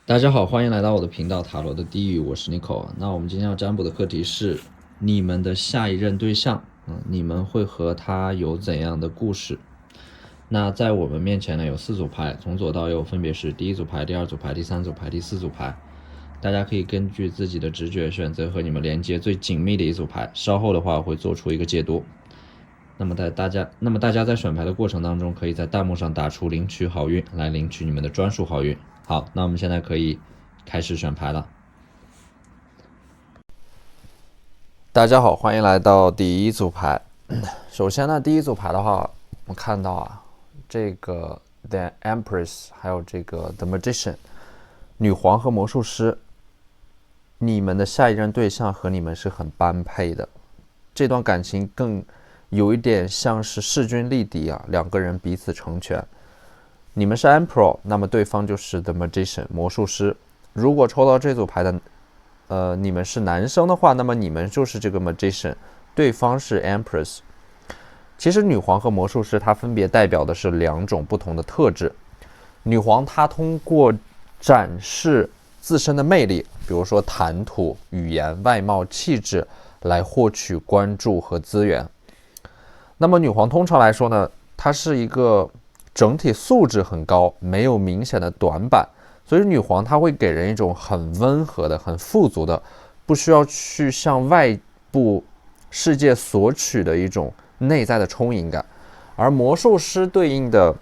大家好，欢迎来到我的频道塔罗的地狱，我是 Nico。那我们今天要占卜的课题是你们的下一任对象，你们会和他有怎样的故事？那在我们面前呢有4组牌，从左到右分别是第一组牌、第二组牌、第三组牌、第4组牌。大家可以根据自己的直觉选择和你们连接最紧密的一组牌。稍后的话我会做出一个解读。那么大家在选牌的过程当中，可以在弹幕上打出领取好运，来领取你们的专属好运。好，那我们现在可以开始选牌了。大家好，欢迎来到第一组牌。首先呢，第一组牌的话，我们看到这个 The Empress 还有这个 The Magician 女皇和魔术师，你们的下一任对象和你们是很般配的，这段感情更有一点像是势均力敌两个人彼此成全。你们是 Emperor， 那么对方就是 The Magician 魔术师。如果抽到这组牌的你们是男生的话，那么你们就是这个 Magician， 对方是 Empress。 其实女皇和魔术师它分别代表的是2种不同的特质。女皇她通过展示自身的魅力，比如说谈吐、语言、外貌、气质，来获取关注和资源。那么女皇通常来说呢，她是一个整体素质很高，没有明显的短板，所以女皇她会给人一种很温和的、很富足的，不需要去向外部世界索取的一种内在的充盈感。而魔术师对应的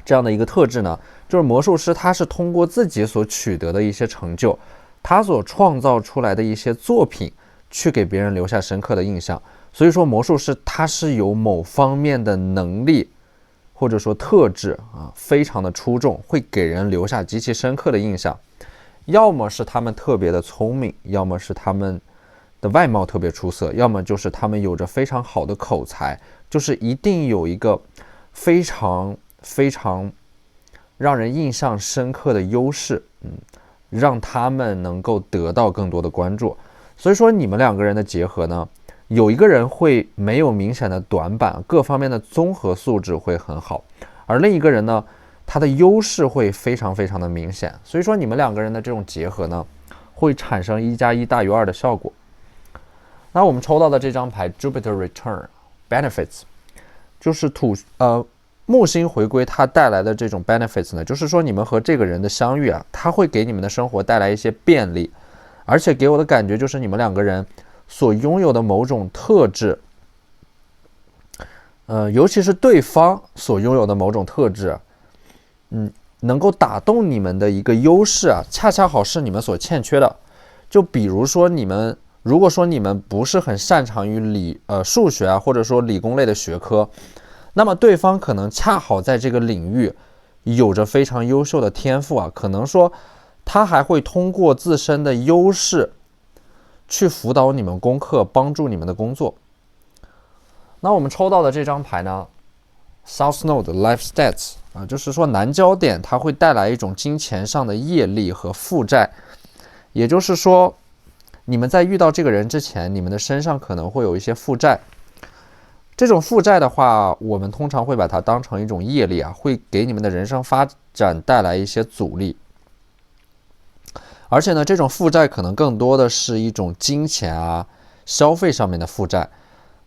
这样的一个特质呢，就是魔术师他是通过自己所取得的一些成就，他所创造出来的一些作品，去给别人留下深刻的印象。所以说魔术师他是有某方面的能力或者说特质非常的出众，会给人留下极其深刻的印象。要么是他们特别的聪明，要么是他们的外貌特别出色，要么就是他们有着非常好的口才，就是一定有一个非常让人印象深刻的优势，让他们能够得到更多的关注。所以说你们2个人的结合呢，有一个人会没有明显的短板，各方面的综合素质会很好，而另一个人呢，他的优势会非常的明显。所以说你们2个人的这种结合呢，会产生1+1大于2的效果。那我们抽到的这张牌 Jupiter Return Benefits， 就是木星回归它带来的这种 benefits 呢，就是说你们和这个人的相遇它会给你们的生活带来一些便利，而且给我的感觉就是你们2个人所拥有的某种特质，尤其是对方所拥有的某种特质，能够打动你们的一个优势恰恰好是你们所欠缺的。就比如说如果说你们不是很擅长于数学或者说理工类的学科，那么对方可能恰好在这个领域有着非常优秀的天赋可能说他还会通过自身的优势去辅导你们功课，帮助你们的工作。那我们抽到的这张牌呢 South Node Life Stats 就是说南焦点它会带来一种金钱上的业力和负债，也就是说你们在遇到这个人之前，你们的身上可能会有一些负债。这种负债的话，我们通常会把它当成一种业力会给你们的人生发展带来一些阻力。而且呢，这种负债可能更多的是一种金钱消费上面的负债。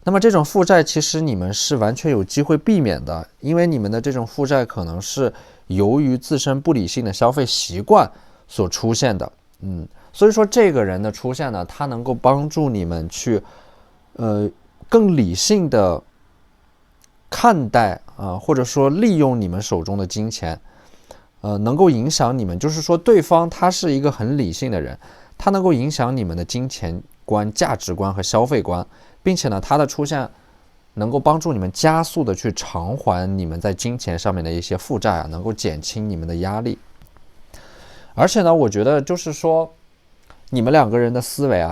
那么这种负债其实你们是完全有机会避免的，因为你们的这种负债可能是由于自身不理性的消费习惯所出现的。所以说这个人的出现呢，他能够帮助你们去更理性的看待或者说利用你们手中的金钱，能够影响你们。就是说对方他是一个很理性的人，他能够影响你们的金钱观、价值观和消费观，并且呢，他的出现能够帮助你们加速的去偿还你们在金钱上面的一些负债能够减轻你们的压力。而且呢，我觉得就是说你们2个人的思维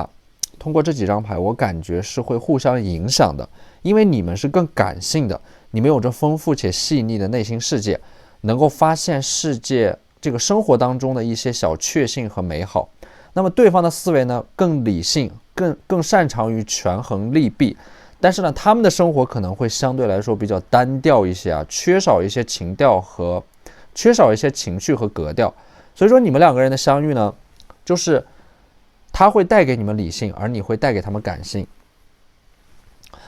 通过这几张牌我感觉是会互相影响的，因为你们是更感性的，你们有着丰富且细腻的内心世界，能够发现世界这个生活当中的一些小确幸和美好。那么对方的思维呢更理性，更擅长于权衡利弊，但是呢他们的生活可能会相对来说比较单调一些缺少一些情调和缺少一些情绪和格调。所以说你们两个人的相遇呢，就是他会带给你们理性，而你会带给他们感性。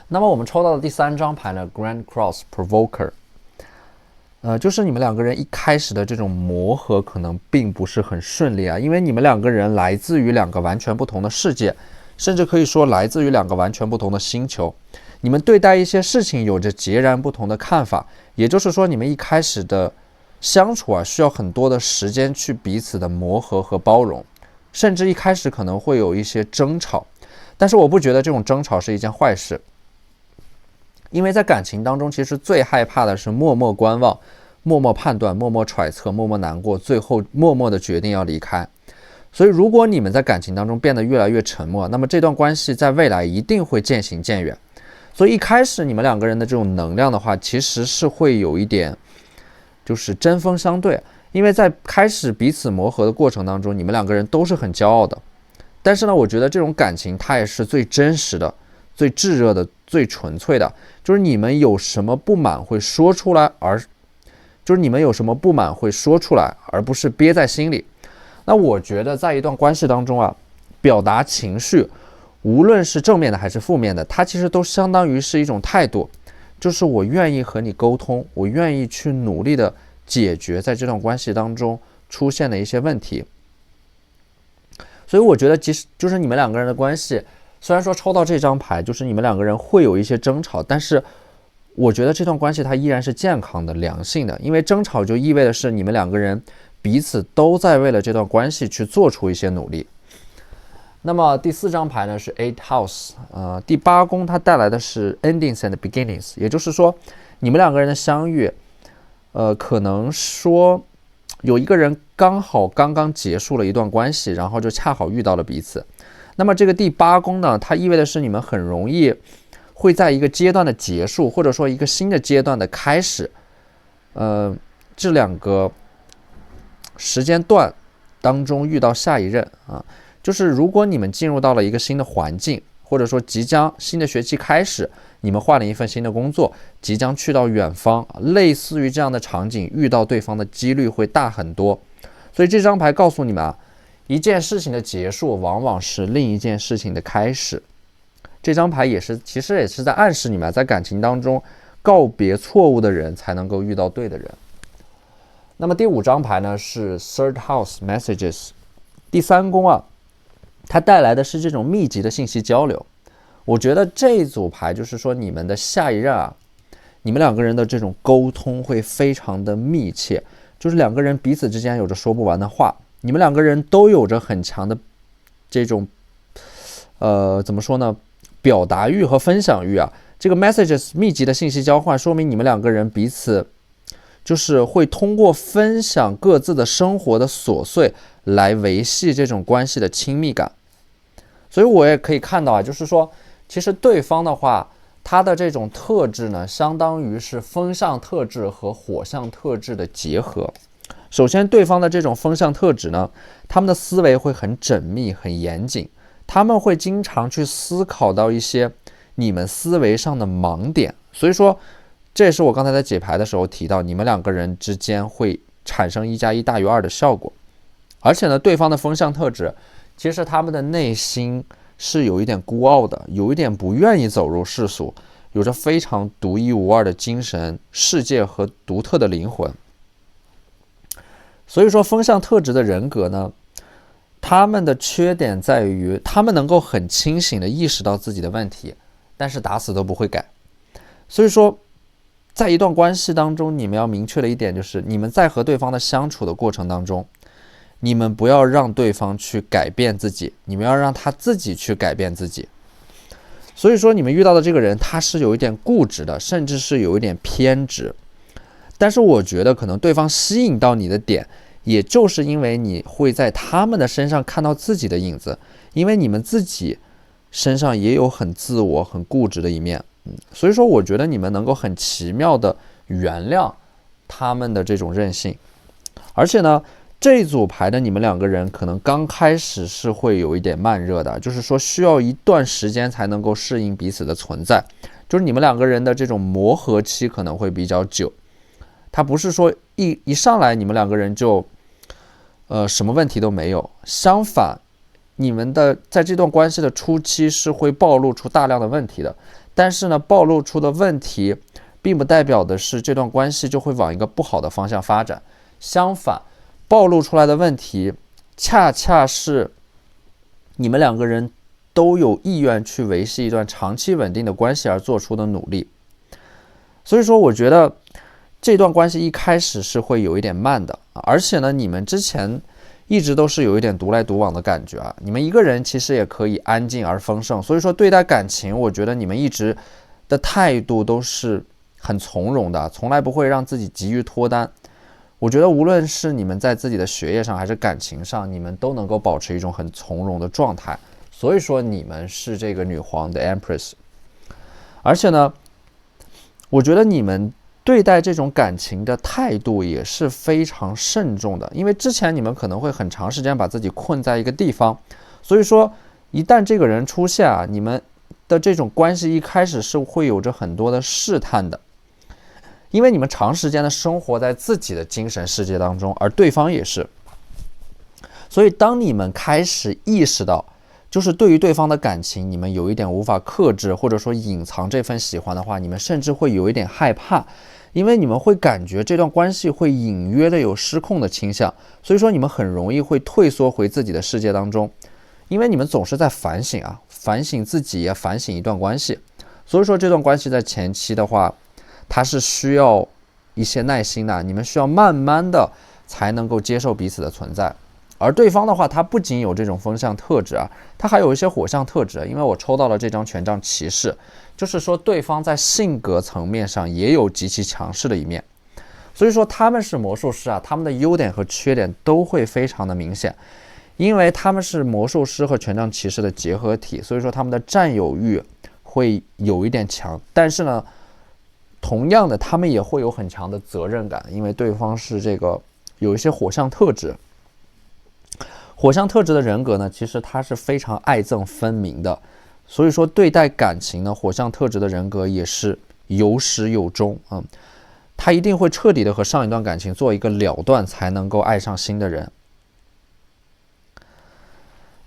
那么我们抽到的第3张牌呢 Grand Cross Provoker， 就是你们两个人一开始的这种磨合可能并不是很顺利啊，因为你们两个人来自于2个完全不同的世界，甚至可以说来自于2个完全不同的星球。你们对待一些事情有着截然不同的看法，也就是说你们一开始的相处啊，需要很多的时间去彼此的磨合和包容，甚至一开始可能会有一些争吵。但是我不觉得这种争吵是一件坏事，因为在感情当中，其实最害怕的是默默观望、默默判断、默默揣测、默默难过，最后默默的决定要离开。所以如果你们在感情当中变得越来越沉默，那么这段关系在未来一定会渐行渐远。所以一开始你们两个人的这种能量的话，其实是会有一点就是针锋相对，因为在开始彼此磨合的过程当中，你们两个人都是很骄傲的。但是呢，我觉得这种感情它也是最真实的、最炙热的、最纯粹的，就是你们有什么不满会说出来，而不是憋在心里。那我觉得在一段关系当中啊，表达情绪无论是正面的还是负面的，它其实都相当于是一种态度，就是我愿意和你沟通，我愿意去努力的解决在这段关系当中出现的一些问题。所以我觉得即使就是你们两个人的关系，虽然说抽到这张牌就是你们两个人会有一些争吵，但是我觉得这段关系它依然是健康的、良性的，因为争吵就意味着是你们两个人彼此都在为了这段关系去做出一些努力。那么第4张牌呢是 Eight House， 第8宫它带来的是 Endings and Beginnings， 也就是说你们两个人的相遇，可能说有一个人刚刚结束了一段关系，然后就恰好遇到了彼此。那么这个第8宫呢，它意味的是你们很容易会在一个阶段的结束，或者说一个新的阶段的开始，这2个时间段当中遇到下一任啊。就是如果你们进入到了一个新的环境，或者说即将新的学期开始，你们换了一份新的工作，即将去到远方，类似于这样的场景，遇到对方的几率会大很多。所以这张牌告诉你们啊，一件事情的结束往往是另一件事情的开始。这张牌其实也是在暗示你们在感情当中告别错误的人才能够遇到对的人。那么第5张牌呢是 Third House Messages， 第3宫啊，它带来的是这种密集的信息交流。我觉得这一组牌就是说你们的下一任啊，你们两个人的这种沟通会非常的密切，就是两个人彼此之间有着说不完的话，你们两个人都有着很强的这种怎么说呢，表达欲和分享欲啊。这个 messages 密集的信息交换，说明你们两个人彼此就是会通过分享各自的生活的琐碎来维系这种关系的亲密感。所以我也可以看到啊，就是说其实对方的话，他的这种特质呢，相当于是风象特质和火象特质的结合。首先对方的这种风象特质呢，他们的思维会很缜密很严谨，他们会经常去思考到一些你们思维上的盲点，所以说这也是我刚才在解牌的时候提到，你们两个人之间会产生1+1大于2的效果。而且呢，对方的风象特质其实他们的内心是有一点孤傲的，有一点不愿意走入世俗，有着非常独一无二的精神世界和独特的灵魂。所以说风象特质的人格呢，他们的缺点在于他们能够很清醒地意识到自己的问题，但是打死都不会改。所以说在一段关系当中，你们要明确的一点就是，你们在和对方的相处的过程当中，你们不要让对方去改变自己，你们要让他自己去改变自己。所以说你们遇到的这个人，他是有一点固执的，甚至是有一点偏执。但是我觉得可能对方吸引到你的点，也就是因为你会在他们的身上看到自己的影子，因为你们自己身上也有很自我很固执的一面。所以说我觉得你们能够很奇妙的原谅他们的这种任性。而且呢，这一组牌的你们两个人可能刚开始是会有一点慢热的，就是说需要一段时间才能够适应彼此的存在，就是你们两个人的这种磨合期可能会比较久。它不是说一上来你们两个人就什么问题都没有。相反，你们的在这段关系的初期是会暴露出大量的问题的，但是呢，暴露出的问题并不代表的是这段关系就会往一个不好的方向发展。相反，暴露出来的问题恰恰是你们两个人都有意愿去维系一段长期稳定的关系而做出的努力。所以说我觉得这段关系一开始是会有一点慢的，而且呢，你们之前一直都是有一点独来独往的感觉啊。你们一个人其实也可以安静而丰盛，所以说对待感情，我觉得你们一直的态度都是很从容的，从来不会让自己急于脱单。我觉得无论是你们在自己的学业上还是感情上，你们都能够保持一种很从容的状态。所以说你们是这个女皇的 Empress。而且呢，我觉得你们对待这种感情的态度也是非常慎重的，因为之前你们可能会很长时间把自己困在一个地方，所以说一旦这个人出现啊，你们的这种关系一开始是会有着很多的试探的，因为你们长时间的生活在自己的精神世界当中，而对方也是。所以当你们开始意识到就是对于对方的感情你们有一点无法克制，或者说隐藏这份喜欢的话，你们甚至会有一点害怕，因为你们会感觉这段关系会隐约的有失控的倾向，所以说你们很容易会退缩回自己的世界当中，因为你们总是在反省啊，反省自己也反省一段关系。所以说这段关系在前期的话，它是需要一些耐心的，你们需要慢慢的才能够接受彼此的存在。而对方的话，他不仅有这种风象特质啊，他还有一些火象特质，因为我抽到了这张权杖骑士，就是说对方在性格层面上也有极其强势的一面。所以说他们是魔术师啊，他们的优点和缺点都会非常的明显，因为他们是魔术师和权杖骑士的结合体，所以说他们的占有欲会有一点强，但是呢，同样的他们也会有很强的责任感，因为对方是这个有一些火象特质。火象特质的人格呢，其实他是非常爱憎分明的，所以说对待感情呢，火象特质的人格也是有始有终啊，他一定会彻底的和上一段感情做一个了断，才能够爱上新的人。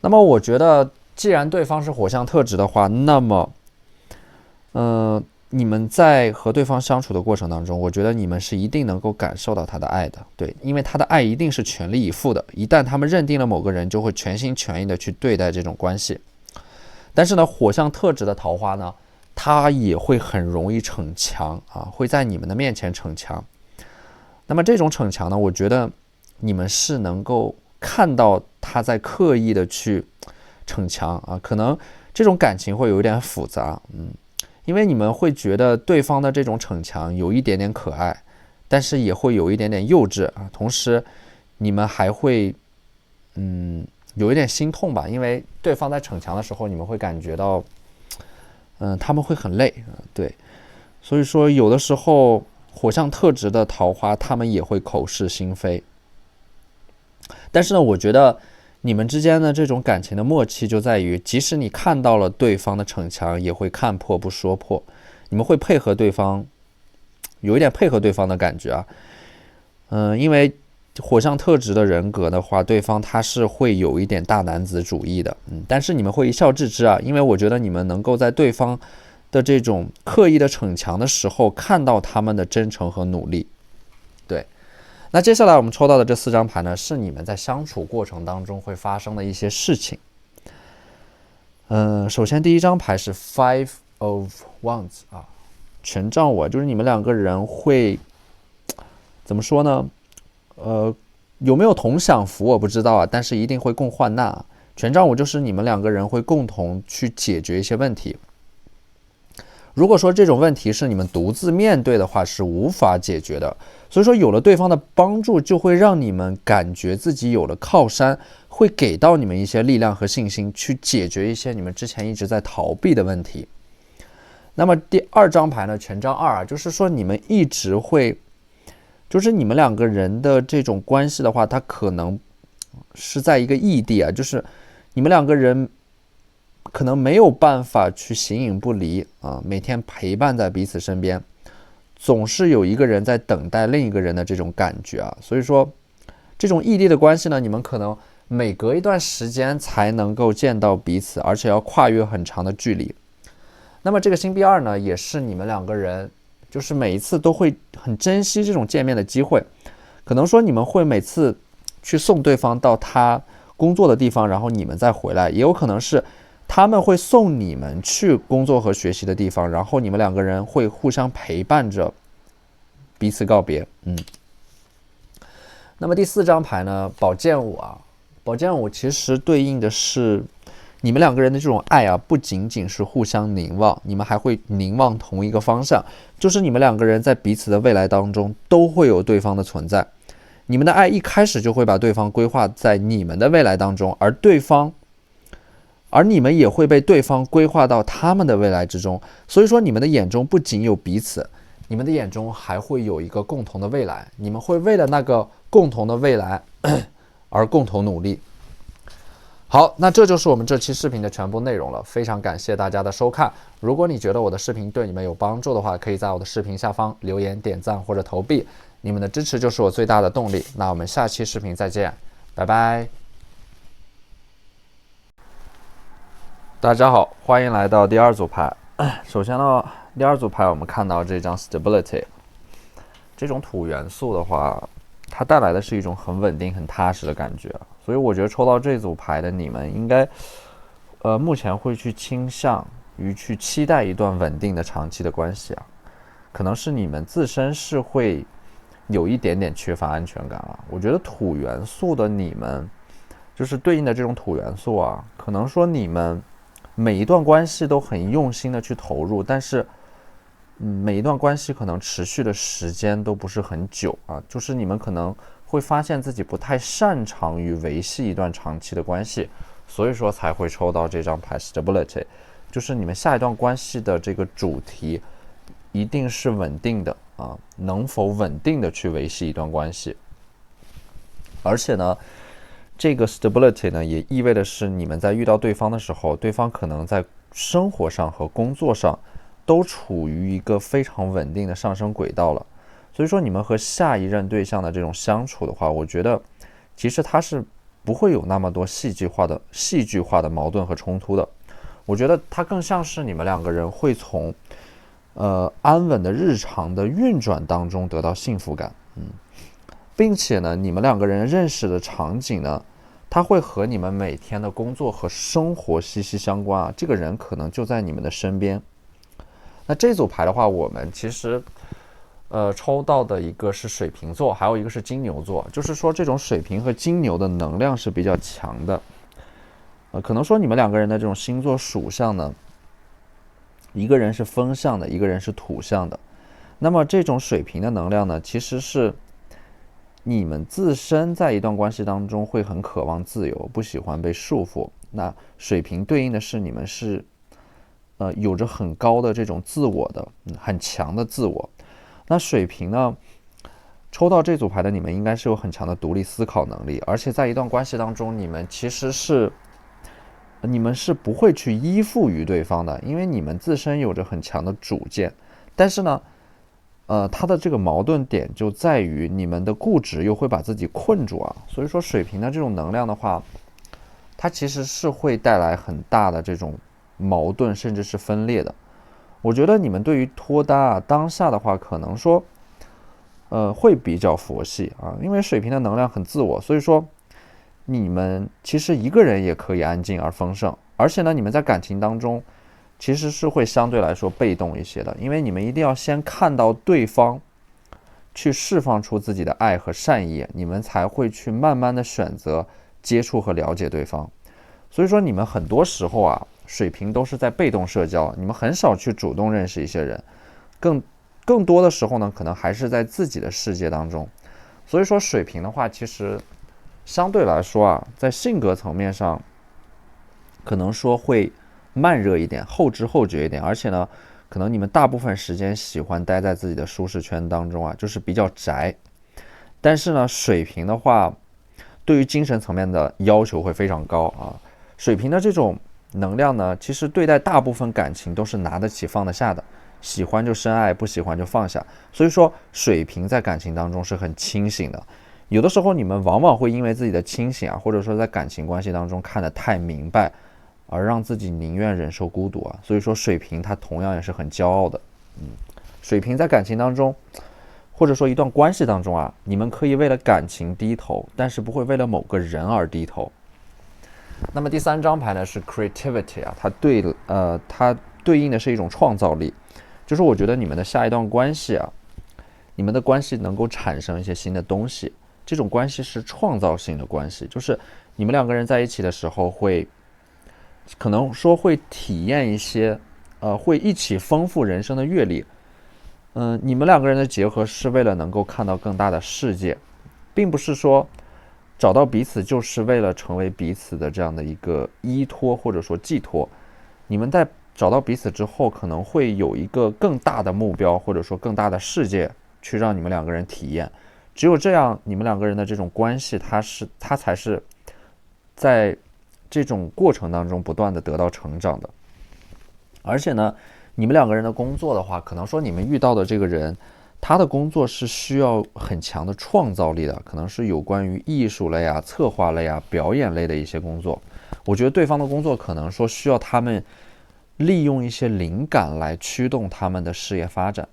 那么我觉得既然对方是火象特质的话，那么你们在和对方相处的过程当中，我觉得你们是一定能够感受到他的爱的，对，因为他的爱一定是全力以赴的，一旦他们认定了某个人，就会全心全意的去对待这种关系。但是呢，火象特质的桃花呢，他也会很容易逞强啊，会在你们的面前逞强。那么这种逞强呢，我觉得你们是能够看到他在刻意的去逞强啊，可能这种感情会有一点复杂，因为你们会觉得对方的这种逞强有一点点可爱，但是也会有一点点幼稚啊。同时，你们还会，有一点心痛吧，因为对方在逞强的时候，你们会感觉到，他们会很累，对。所以说，有的时候火象特质的桃花，他们也会口是心非。但是呢，我觉得你们之间的这种感情的默契就在于，即使你看到了对方的逞强，也会看破不说破，你们会配合对方，有一点配合对方的感觉啊。因为火象特质的人格的话，对方他是会有一点大男子主义的，但是你们会一笑置之啊，因为我觉得你们能够在对方的这种刻意的逞强的时候，看到他们的真诚和努力，对。那接下来我们抽到的这4张牌呢，是你们在相处过程当中会发生的一些事情。首先第一张牌是 Five of Wands 啊，权杖五，就是你们两个人会怎么说呢？有没有同享福我不知道啊，但是一定会共患难啊。权杖五就是你们两个人会共同去解决一些问题。如果说这种问题是你们独自面对的话，是无法解决的。所以说有了对方的帮助，就会让你们感觉自己有了靠山，会给到你们一些力量和信心，去解决一些你们之前一直在逃避的问题。那么第2张牌呢，权杖2，就是说你们一直会，就是你们两个人的这种关系的话，它可能是在一个异地啊，就是你们两个人可能没有办法去形影不离啊，每天陪伴在彼此身边，总是有一个人在等待另一个人的这种感觉啊。所以说这种异地的关系呢，你们可能每隔一段时间才能够见到彼此，而且要跨越很长的距离。那么这个星币2呢，也是你们两个人就是每一次都会很珍惜这种见面的机会，可能说你们会每次去送对方到他工作的地方，然后你们再回来，也有可能是他们会送你们去工作和学习的地方，然后你们两个人会互相陪伴着彼此告别。那么第4张牌呢，宝剑5啊，宝剑5其实对应的是你们两个人的这种爱啊，不仅仅是互相凝望，你们还会凝望同一个方向，就是你们两个人在彼此的未来当中都会有对方的存在。你们的爱一开始就会把对方规划在你们的未来当中，而你们也会被对方规划到他们的未来之中。所以说你们的眼中不仅有彼此，你们的眼中还会有一个共同的未来，你们会为了那个共同的未来而共同努力。好，那这就是我们这期视频的全部内容了，非常感谢大家的收看。如果你觉得我的视频对你们有帮助的话，可以在我的视频下方留言、点赞或者投币，你们的支持就是我最大的动力。那我们下期视频再见，拜拜。大家好，欢迎来到第2组牌。首先呢，第2组牌我们看到这张 Stability， 这种土元素的话，它带来的是一种很稳定、很踏实的感觉。所以我觉得抽到这组牌的你们应该，目前会去倾向于去期待一段稳定的长期的关系啊。可能是你们自身是会有一点点缺乏安全感啊。我觉得土元素的你们，就是对应的这种土元素啊，可能说你们每一段关系都很用心的去投入，但是每一段关系可能持续的时间都不是很久啊，就是你们可能会发现自己不太擅长于维系一段长期的关系，所以说才会抽到这张牌 Stability， 就是你们下一段关系的这个主题一定是稳定的啊，能否稳定的去维系一段关系。而且呢，这个 Stability 呢也意味的是你们在遇到对方的时候，对方可能在生活上和工作上都处于一个非常稳定的上升轨道了。所以说你们和下一任对象的这种相处的话，我觉得其实它是不会有那么多戏剧化的矛盾和冲突的。我觉得它更像是你们两个人会从安稳的日常的运转当中得到幸福感，并且呢，你们两个人认识的场景呢，它会和你们每天的工作和生活息息相关啊。这个人可能就在你们的身边。那这组牌的话，我们其实抽到的一个是水瓶座，还有一个是金牛座，就是说这种水瓶和金牛的能量是比较强的。可能说你们两个人的这种星座属相呢，一个人是风象的，一个人是土象的。那么这种水瓶的能量呢，其实是你们自身在一段关系当中会很渴望自由，不喜欢被束缚。那水瓶对应的是你们是有着很高的这种自我的，很强的自我。那水瓶呢，抽到这组牌的你们应该是有很强的独立思考能力，而且在一段关系当中，你们是不会去依附于对方的，因为你们自身有着很强的主见。但是呢，它的这个矛盾点就在于你们的固执又会把自己困住啊。所以说水瓶的这种能量的话，它其实是会带来很大的这种矛盾，甚至是分裂的。我觉得你们对于脱单啊，当下的话可能说会比较佛系啊，因为水瓶的能量很自我，所以说你们其实一个人也可以安静而丰盛。而且呢，你们在感情当中其实是会相对来说被动一些的，因为你们一定要先看到对方去释放出自己的爱和善意，你们才会去慢慢的选择接触和了解对方。所以说你们很多时候啊，水瓶都是在被动社交，你们很少去主动认识一些人，更多的时候呢，可能还是在自己的世界当中。所以说水瓶的话，其实相对来说啊，在性格层面上可能说会慢热一点，后知后觉一点，而且呢，可能你们大部分时间喜欢待在自己的舒适圈当中啊，就是比较宅。但是呢，水瓶的话，对于精神层面的要求会非常高啊。水瓶的这种能量呢，其实对待大部分感情都是拿得起放得下的，喜欢就深爱，不喜欢就放下。所以说水瓶在感情当中是很清醒的，有的时候你们往往会因为自己的清醒啊，或者说在感情关系当中看得太明白，而让自己宁愿忍受孤独啊。所以说水瓶他同样也是很骄傲的。水瓶在感情当中，或者说一段关系当中啊，你们可以为了感情低头，但是不会为了某个人而低头。那么第3张牌呢是 creativity 啊，它对应的是一种创造力，就是我觉得你们的下一段关系啊，你们的关系能够产生一些新的东西，这种关系是创造性的关系，就是你们2个人在一起的时候可能说会体验一些，会一起丰富人生的阅历。你们2个人的结合是为了能够看到更大的世界，并不是说找到彼此就是为了成为彼此的这样的一个依托或者说寄托。你们在找到彼此之后，可能会有一个更大的目标，或者说更大的世界去让你们2个人体验。只有这样，你们2个人的这种关系，它才是在这种过程当中不断的得到成长的。而且呢，你们2个人的工作的话，可能说你们遇到的这个人，他的工作是需要很强的创造力的，可能是有关于艺术类啊、策划类啊、表演类的一些工作。我觉得对方的工作可能说需要他们利用一些灵感来驱动他们的事业发展。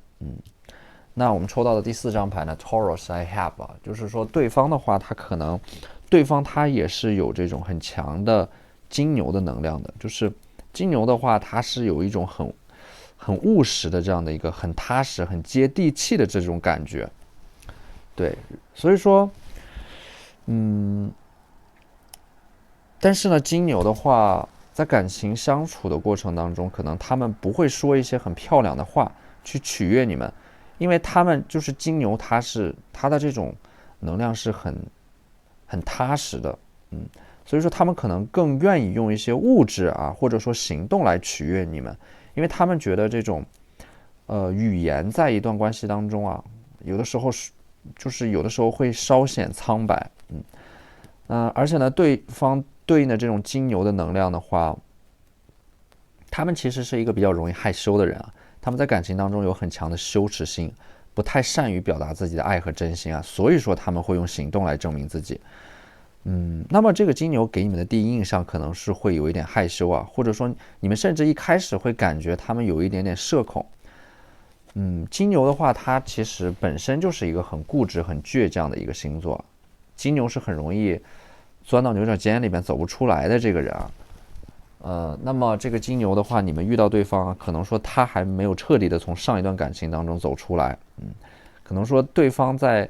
那我们抽到的第4张牌呢 Taurus I have 啊，就是说对方的话，对方他也是有这种很强的金牛的能量的，就是金牛的话，它是有一种很务实的这样的一个很踏实、很接地气的这种感觉。对，所以说，但是呢，金牛的话，在感情相处的过程当中，可能他们不会说一些很漂亮的话去取悦你们，因为他们就是金牛，他的这种能量是很踏实的，所以说他们可能更愿意用一些物质啊，或者说行动来取悦你们，因为他们觉得这种语言在一段关系当中啊，有的时候会稍显苍白，而且呢，对方对应的这种金牛的能量的话，他们其实是一个比较容易害羞的人啊，他们在感情当中有很强的羞耻心，不太善于表达自己的爱和真心啊，所以说他们会用行动来证明自己。那么这个金牛给你们的第一印象可能是会有一点害羞啊，或者说你们甚至一开始会感觉他们有一点点社恐。金牛的话，它其实本身就是一个很固执、很倔强的一个星座。金牛是很容易钻到牛角尖里面走不出来的这个人啊。那么这个金牛的话，你们遇到对方，可能说他还没有彻底的从上一段感情当中走出来，可能说对方在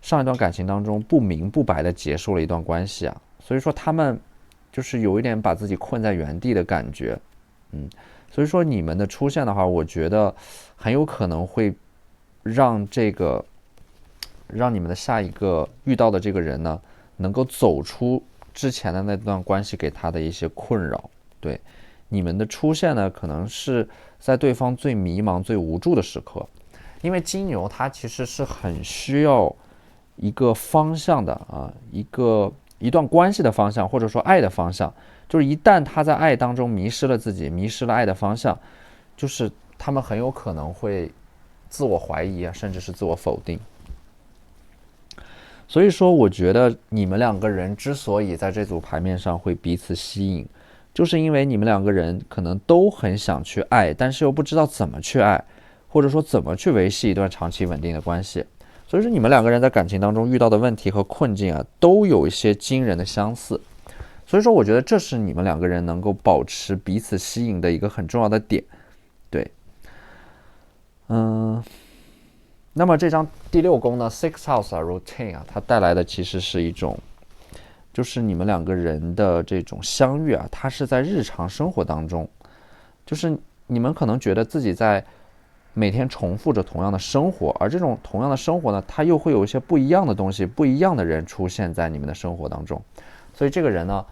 上一段感情当中不明不白的结束了一段关系啊，所以说他们就是有一点把自己困在原地的感觉，所以说你们的出现的话，我觉得很有可能会让你们的下一个遇到的这个人呢，能够走出之前的那段关系给他的一些困扰。对，你们的出现呢，可能是在对方最迷茫、最无助的时刻，因为金牛它其实是很需要一个方向的啊，一段关系的方向，或者说爱的方向，就是一旦他在爱当中迷失了自己，迷失了爱的方向，就是他们很有可能会自我怀疑啊，甚至是自我否定。所以说我觉得你们2个人之所以在这组牌面上会彼此吸引，就是因为你们2个人可能都很想去爱，但是又不知道怎么去爱，或者说怎么去维系一段长期稳定的关系。所以说你们2个人在感情当中遇到的问题和困境啊，都有一些惊人的相似。所以说我觉得这是你们2个人能够保持彼此吸引的一个很重要的点。对，那么这张第6宫呢 Sixth House Routine 啊，它带来的其实是一种，就是你们2个人的这种相遇啊，它是在日常生活当中，就是你们可能觉得自己在每天重复着同样的生活，而这种同样的生活呢，它又会有一些不一样的东西、不一样的人出现在你们的生活当中，所以这个人呢，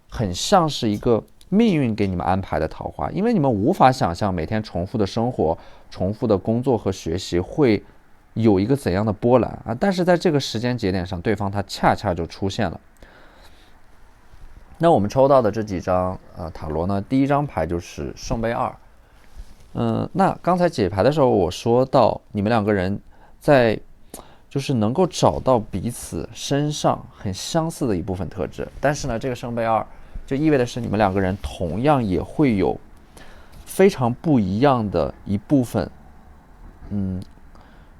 很像是一个命运给你们安排的桃花，因为你们无法想象每天重复的生活、重复的工作和学习会有一个怎样的波澜啊！但是在这个时间节点上，对方他恰恰就出现了。那我们抽到的这几张塔罗呢，第一张牌就是圣杯2。那刚才解牌的时候我说到，你们2个人在就是能够找到彼此身上很相似的一部分特质。但是呢，这个圣杯2就意味的是你们两个人同样也会有非常不一样的一部分，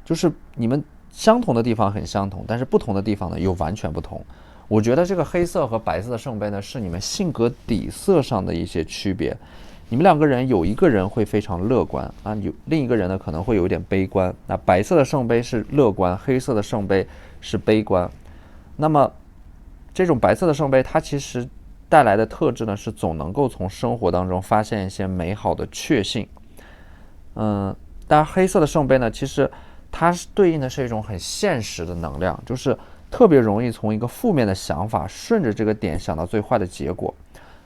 就是你们相同的地方很相同，但是不同的地方呢又完全不同。我觉得这个黑色和白色的圣杯呢，是你们性格底色上的一些区别。你们两个人有一个人会非常乐观啊，另一个人呢可能会有点悲观。那白色的圣杯是乐观，黑色的圣杯是悲观。那么这种白色的圣杯，它其实带来的特质呢，是总能够从生活当中发现一些美好的确幸。但黑色的圣杯呢，其实它对应的是一种很现实的能量，就是特别容易从一个负面的想法顺着这个点想到最坏的结果。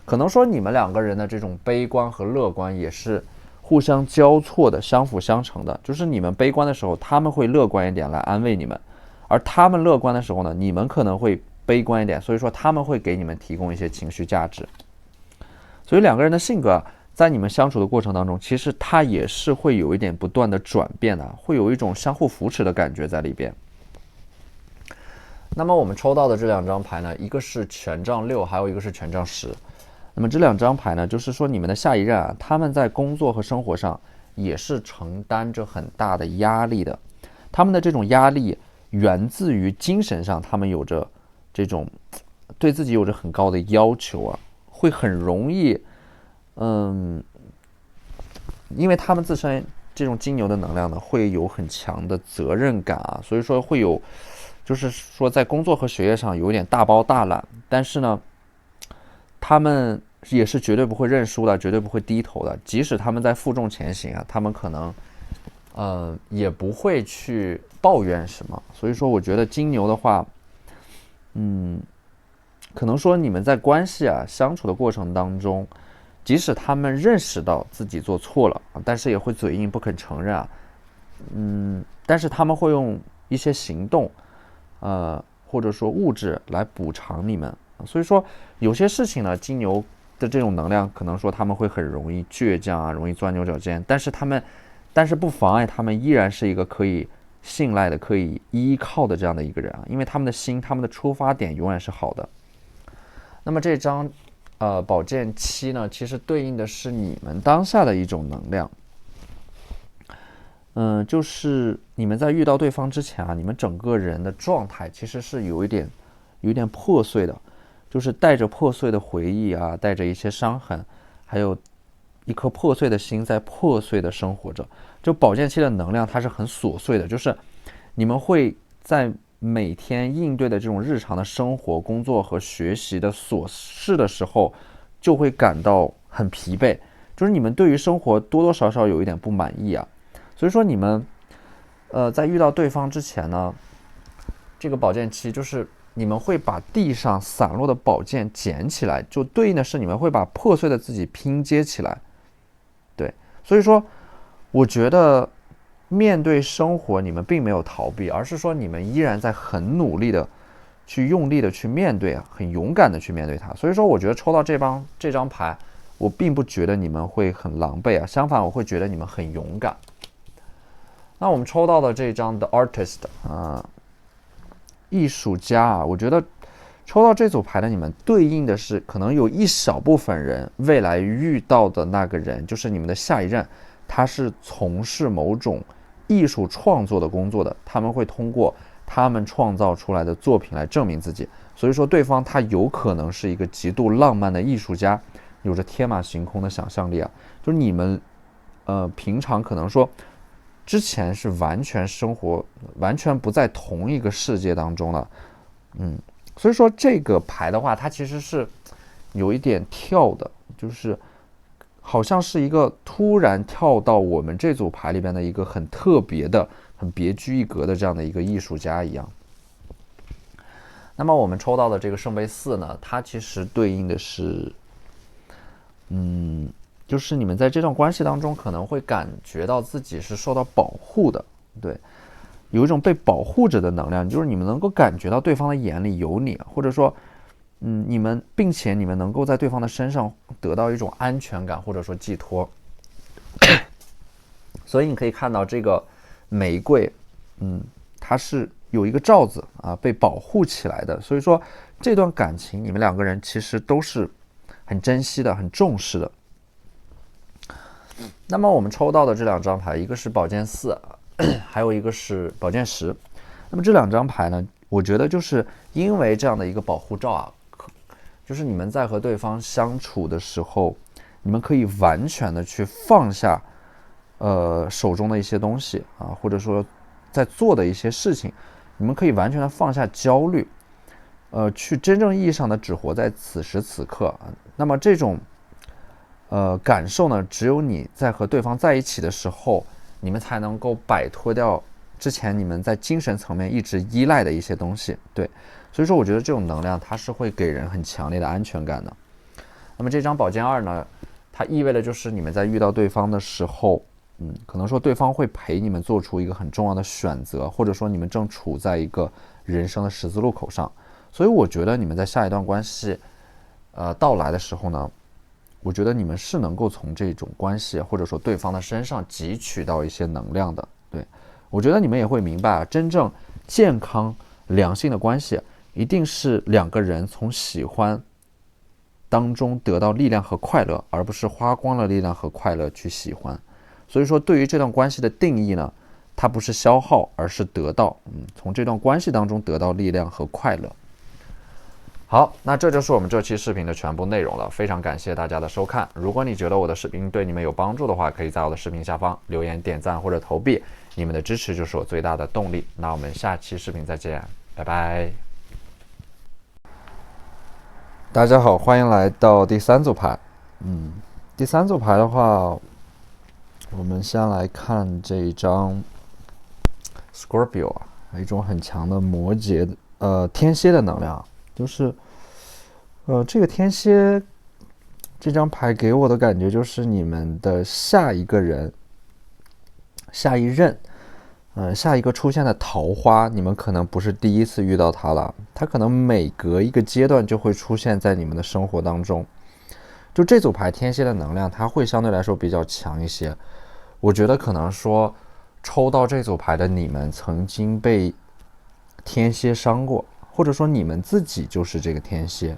可能说你们两个人的这种悲观和乐观也是互相交错的，相辅相成的。就是你们悲观的时候，他们会乐观一点来安慰你们，而他们乐观的时候呢，你们可能会悲观一点，所以说他们会给你们提供一些情绪价值。所以两个人的性格在你们相处的过程当中，其实它也是会有一点不断的转变的，会有一种相互扶持的感觉在里边。那么我们抽到的这两张牌呢，一个是权杖6，还有一个是权杖10。那么这两张牌呢，就是说你们的下一任啊，他们在工作和生活上也是承担着很大的压力的。他们的这种压力源自于精神上，他们有着这种对自己有着很高的要求啊，会很容易，因为他们自身这种金牛的能量呢，会有很强的责任感啊，所以说会有，就是说在工作和学业上有点大包大揽，但是呢，他们也是绝对不会认输的，绝对不会低头的。即使他们在负重前行啊，他们可能，也不会去抱怨什么。所以说，我觉得金牛的话，可能说你们在关系啊相处的过程当中，即使他们认识到自己做错了，但是也会嘴硬不肯承认啊。但是他们会用一些行动，或者说物质来补偿你们。所以说有些事情呢，金牛的这种能量可能说他们会很容易倔强啊，容易钻牛角尖，但是不妨碍他们依然是一个可以信赖的、可以依靠的这样的一个人啊，因为他们的心、他们的出发点永远是好的。那么这张宝剑7呢，其实对应的是你们当下的一种能量。就是你们在遇到对方之前啊，你们整个人的状态其实是有一点破碎的。就是带着破碎的回忆啊，带着一些伤痕，还有一颗破碎的心在破碎的生活着。就宝剑7的能量它是很琐碎的，就是你们会在每天应对的这种日常的生活、工作和学习的琐事的时候，就会感到很疲惫，就是你们对于生活多多少少有一点不满意啊。所以说你们在遇到对方之前呢，这个宝剑7就是你们会把地上散落的宝剑捡起来，就对应的是你们会把破碎的自己拼接起来。对，所以说我觉得面对生活你们并没有逃避，而是说你们依然在很努力的去用力的去面对啊，很勇敢的去面对它。所以说我觉得抽到这张牌，我并不觉得你们会很狼狈啊，相反我会觉得你们很勇敢。那我们抽到的这张 The Artist 艺术家啊，我觉得抽到这组牌的你们对应的是可能有一小部分人未来遇到的那个人，就是你们的下一任，他是从事某种艺术创作的工作的，他们会通过他们创造出来的作品来证明自己。所以说对方他有可能是一个极度浪漫的艺术家，有着天马行空的想象力啊，就是你们平常可能说之前是完全生活完全不在同一个世界当中了，所以说这个牌的话，它其实是有一点跳的，就是好像是一个突然跳到我们这组牌里边的一个很特别的、很别具一格的这样的一个艺术家一样。那么我们抽到的这个圣杯4呢，它其实对应的是，就是你们在这段关系当中可能会感觉到自己是受到保护的，对，有一种被保护者的能量，就是你们能够感觉到对方的眼里有你，或者说，并且你们能够在对方的身上得到一种安全感或者说寄托。所以你可以看到这个玫瑰，它是有一个罩子啊，被保护起来的。所以说这段感情你们两个人其实都是很珍惜的，很重视的。那么我们抽到的这2张牌，一个是宝剑4，还有一个是宝剑10。那么这2张牌呢，我觉得就是因为这样的一个保护罩啊，就是你们在和对方相处的时候，你们可以完全的去放下手中的一些东西啊，或者说在做的一些事情，你们可以完全的放下焦虑，去真正意义上的只活在此时此刻啊。那么这种感受呢，只有你在和对方在一起的时候，你们才能够摆脱掉之前你们在精神层面一直依赖的一些东西。对，所以说我觉得这种能量它是会给人很强烈的安全感的。那么这张宝剑2呢，它意味着就是你们在遇到对方的时候，可能说对方会陪你们做出一个很重要的选择，或者说你们正处在一个人生的十字路口上。所以我觉得你们在下一段关系到来的时候呢，我觉得你们是能够从这种关系或者说对方的身上汲取到一些能量的。对，我觉得你们也会明白真正健康良性的关系一定是2个人从喜欢当中得到力量和快乐，而不是花光了力量和快乐去喜欢。所以说对于这段关系的定义呢，它不是消耗，而是得到，从这段关系当中得到力量和快乐。好，那这就是我们这期视频的全部内容了，非常感谢大家的收看。如果你觉得我的视频对你们有帮助的话，可以在我的视频下方留言、点赞或者投币，你们的支持就是我最大的动力。那我们下期视频再见，拜拜。大家好，欢迎来到第3组牌。第3组牌的话，我们先来看这一张 Scorpio 啊，一种很强的摩羯天蝎的能量。就是这个天蝎这张牌给我的感觉就是你们的下一个人、下一任下一个出现的桃花，你们可能不是第一次遇到他了，他可能每隔一个阶段就会出现在你们的生活当中。就这组牌天蝎的能量，它会相对来说比较强一些。我觉得可能说抽到这组牌的你们曾经被天蝎伤过，或者说你们自己就是这个天蝎。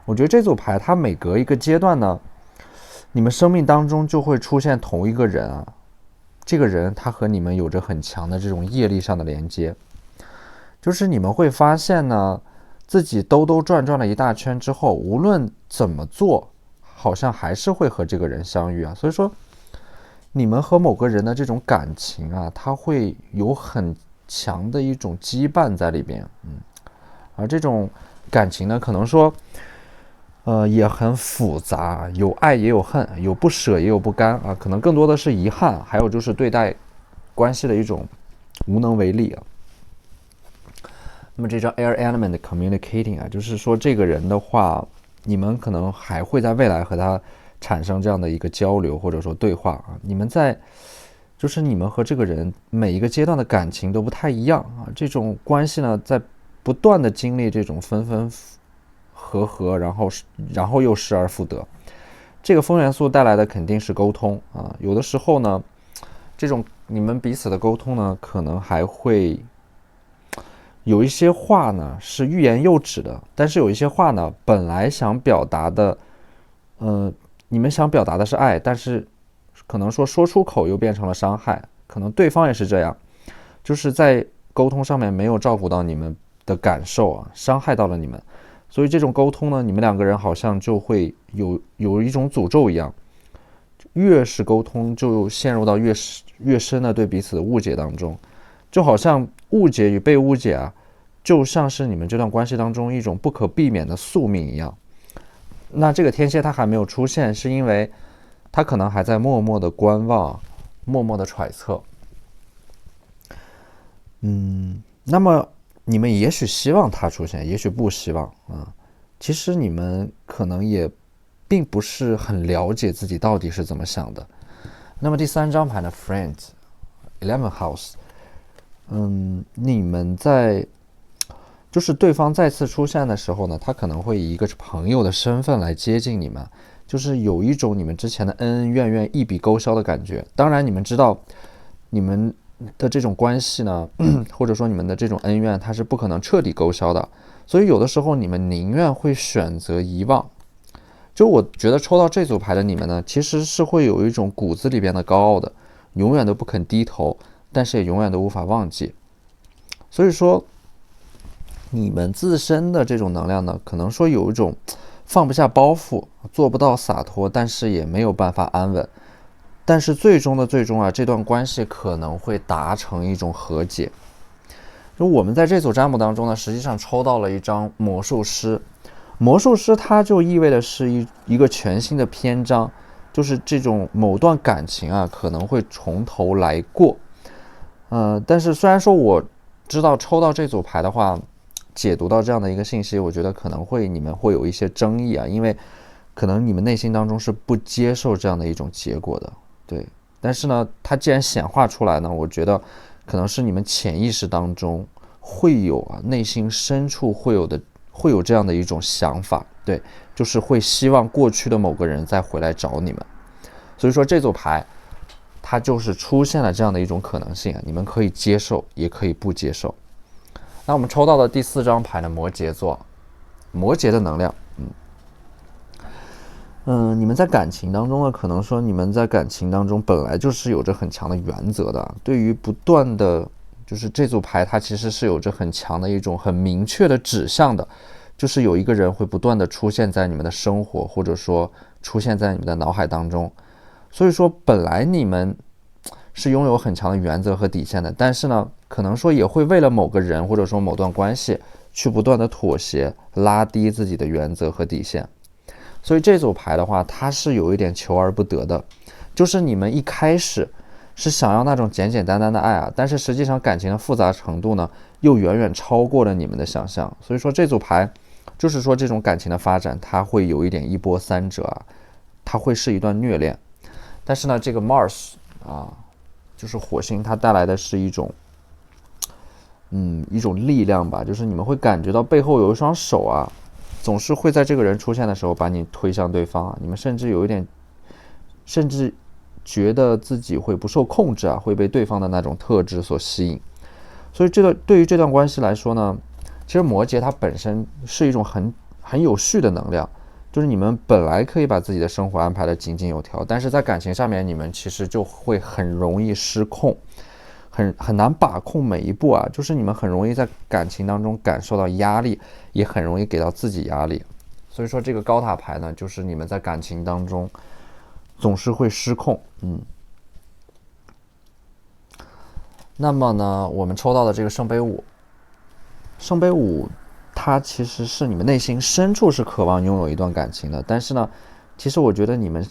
我觉得这组牌它每隔一个阶段呢，你们生命当中就会出现同一个人啊，这个人他和你们有着很强的这种业力上的连接，就是你们会发现呢，自己兜兜转转了一大圈之后，无论怎么做，好像还是会和这个人相遇啊。所以说你们和某个人的这种感情啊，它会有很强的一种羁绊在里边。而这种感情呢，可能说也很复杂，有爱也有恨，有不舍也有不甘啊，可能更多的是遗憾，还有就是对待关系的一种无能为力啊。那么这张 Air Element Communicating 啊，就是说这个人的话，你们可能还会在未来和他产生这样的一个交流或者说对话啊。你们和这个人每一个阶段的感情都不太一样啊，这种关系呢，在不断的经历这种分分合合，然后又失而复得。这个风元素带来的肯定是沟通啊，有的时候呢，这种你们彼此的沟通呢，可能还会有一些话呢是欲言又止的，但是有一些话呢，本来想表达的，你们想表达的是爱，但是可能说出口又变成了伤害，可能对方也是这样，就是在沟通上面没有照顾到你们的感受啊，伤害到了你们，所以这种沟通呢，你们2个人好像就会有一种诅咒一样，越是沟通就陷入到越深的对彼此的误解当中，就好像误解与被误解啊，就像是你们这段关系当中一种不可避免的宿命一样。那这个天蝎他还没有出现，是因为他可能还在默默的观望，默默的揣测。那么你们也许希望他出现，也许不希望啊。其实你们可能也并不是很了解自己到底是怎么想的。那么第3张牌的 Friends Eleven House， 你们在就是对方再次出现的时候呢，他可能会以一个朋友的身份来接近你们，就是有一种你们之前的恩恩怨怨一笔勾销的感觉。当然你们知道，你们的这种关系呢，或者说你们的这种恩怨，它是不可能彻底勾销的，所以有的时候你们宁愿会选择遗忘。就我觉得抽到这组牌的你们呢，其实是会有一种骨子里边的高傲的，永远都不肯低头，但是也永远都无法忘记。所以说你们自身的这种能量呢，可能说有一种放不下包袱，做不到洒脱，但是也没有办法安稳。但是最终啊，这段关系可能会达成一种和解。就我们在这组占卜当中呢，实际上抽到了一张魔术师。魔术师它就意味的是一个全新的篇章，就是这种某段感情啊可能会从头来过。但是虽然说我知道抽到这组牌的话，解读到这样的一个信息，我觉得可能你们会有一些争议啊，因为可能你们内心当中是不接受这样的一种结果的。对，但是呢，它既然显化出来呢，我觉得可能是你们潜意识当中会有内心深处会有这样的一种想法，对，就是会希望过去的某个人再回来找你们。所以说这组牌它就是出现了这样的一种可能性，你们可以接受，也可以不接受。那我们抽到的第4张牌呢，摩羯座，摩羯的能量，你们在感情当中呢，可能说你们在感情当中本来就是有着很强的原则的，对于不断的，就是这组牌它其实是有着很强的一种很明确的指向的，就是有一个人会不断的出现在你们的生活，或者说出现在你们的脑海当中。所以说本来你们是拥有很强的原则和底线的，但是呢，可能说也会为了某个人或者说某段关系去不断的妥协，拉低自己的原则和底线。所以这组牌的话，它是有一点求而不得的，就是你们一开始是想要那种简简单单的爱啊，但是实际上感情的复杂程度呢，又远远超过了你们的想象。所以说这组牌就是说这种感情的发展，它会有一点一波三折啊，它会是一段虐恋。但是呢，这个 Mars 就是火星，它带来的是一种力量吧，就是你们会感觉到背后有一双手啊，总是会在这个人出现的时候把你推向对方啊，你们甚至觉得自己会不受控制啊，会被对方的那种特质所吸引。所以对于这段关系来说呢，其实摩羯它本身是一种很有序的能量，就是你们本来可以把自己的生活安排得井井有条，但是在感情上面你们其实就会很容易失控，很难把控每一步啊，就是你们很容易在感情当中感受到压力，也很容易给到自己压力。所以说这个高塔牌呢，就是你们在感情当中总是会失控。那么呢，我们抽到的这个圣杯五，它其实是你们内心深处是渴望拥有一段感情的，但是呢，其实我觉得你们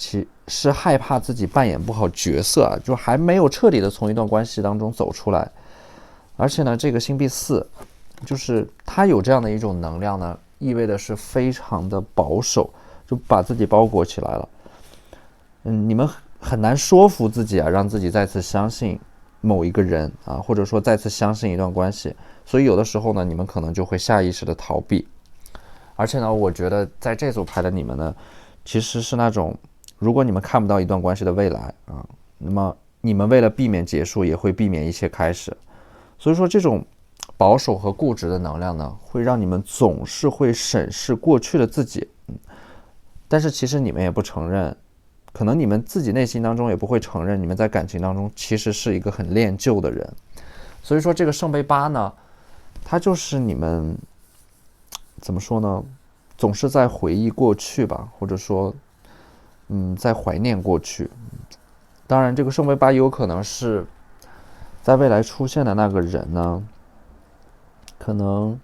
是害怕自己扮演不好角色啊，就还没有彻底的从一段关系当中走出来。而且呢，这个星币4，就是它有这样的一种能量呢，意味的是非常的保守，就把自己包裹起来了。你们很难说服自己啊，让自己再次相信某一个人啊，或者说再次相信一段关系。所以有的时候呢，你们可能就会下意识的逃避。而且呢，我觉得在这组牌的你们呢，其实是那种，如果你们看不到一段关系的未来啊，那么你们为了避免结束，也会避免一切开始。所以说这种保守和固执的能量呢，会让你们总是会审视过去的自己。但是其实你们也不承认，可能你们自己内心当中也不会承认，你们在感情当中其实是一个很恋旧的人。所以说这个圣杯8呢，它就是你们怎么说呢，总是在回忆过去吧，或者说在怀念过去。当然这个圣杯8也有可能是在未来出现的那个人呢，可能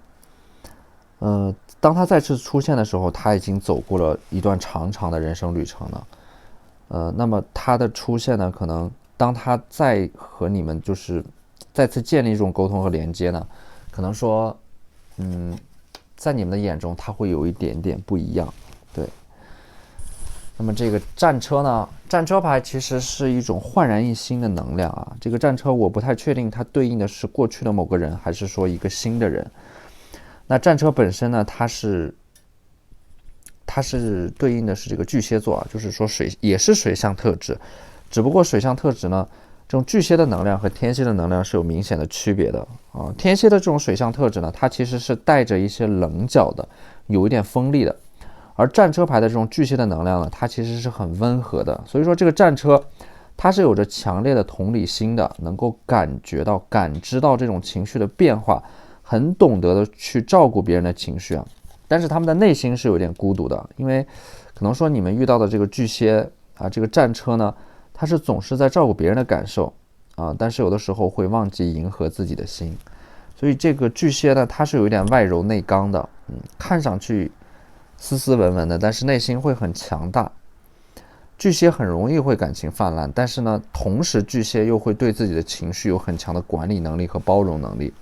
当他再次出现的时候，他已经走过了一段长长的人生旅程了。那么他的出现呢，可能当他再和你们就是再次建立这种沟通和连接呢，可能说在你们的眼中他会有一点点不一样。对，那么这个战车呢，战车牌其实是一种焕然一新的能量啊。这个战车我不太确定它对应的是过去的某个人，还是说一个新的人。那战车本身呢，它是对应的是这个巨蟹座啊，就是说也是水象特质，只不过水象特质呢，这种巨蟹的能量和天蝎的能量是有明显的区别的啊。天蝎的这种水象特质呢，它其实是带着一些棱角的，有一点锋利的。而战车牌的这种巨蟹的能量呢，它其实是很温和的。所以说这个战车，它是有着强烈的同理心的，能够感知到这种情绪的变化，很懂得的去照顾别人的情绪啊。但是他们的内心是有点孤独的，因为可能说你们遇到的这个巨蟹啊，这个战车呢，他是总是在照顾别人的感受啊，但是有的时候会忘记迎合自己的心，所以这个巨蟹呢，它是有一点外柔内刚的，看上去斯斯文文的，但是内心会很强大。巨蟹很容易会感情泛滥，但是呢，同时巨蟹又会对自己的情绪有很强的管理能力和包容能力。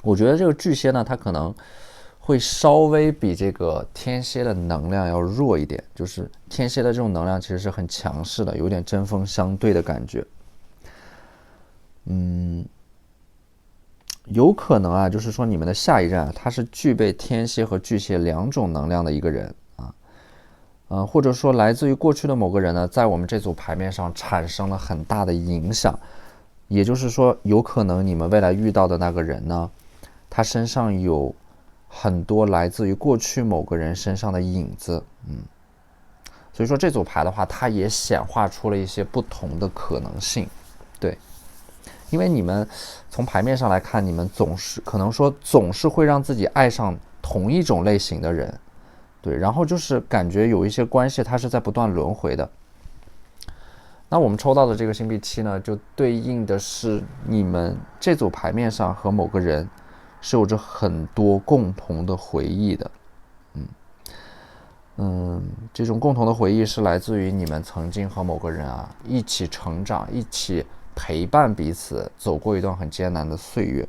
我觉得这个巨蟹呢，它可能会稍微比这个天蝎的能量要弱一点，就是天蝎的这种能量其实是很强势的，有点针锋相对的感觉。有可能啊，就是说你们的下一任啊，他是具备天蝎和巨蟹两种能量的一个人啊，或者说来自于过去的某个人呢，在我们这组牌面上产生了很大的影响，也就是说，有可能你们未来遇到的那个人呢，他身上有很多来自于过去某个人身上的影子，所以说这组牌的话，它也显化出了一些不同的可能性，对，因为你们从牌面上来看，你们总是会让自己爱上同一种类型的人，对，然后就是感觉有一些关系它是在不断轮回的。那我们抽到的这个星币7呢，就对应的是你们这组牌面上和某个人是有着很多共同的回忆的，这种共同的回忆是来自于你们曾经和某个人啊一起成长，一起陪伴彼此，走过一段很艰难的岁月。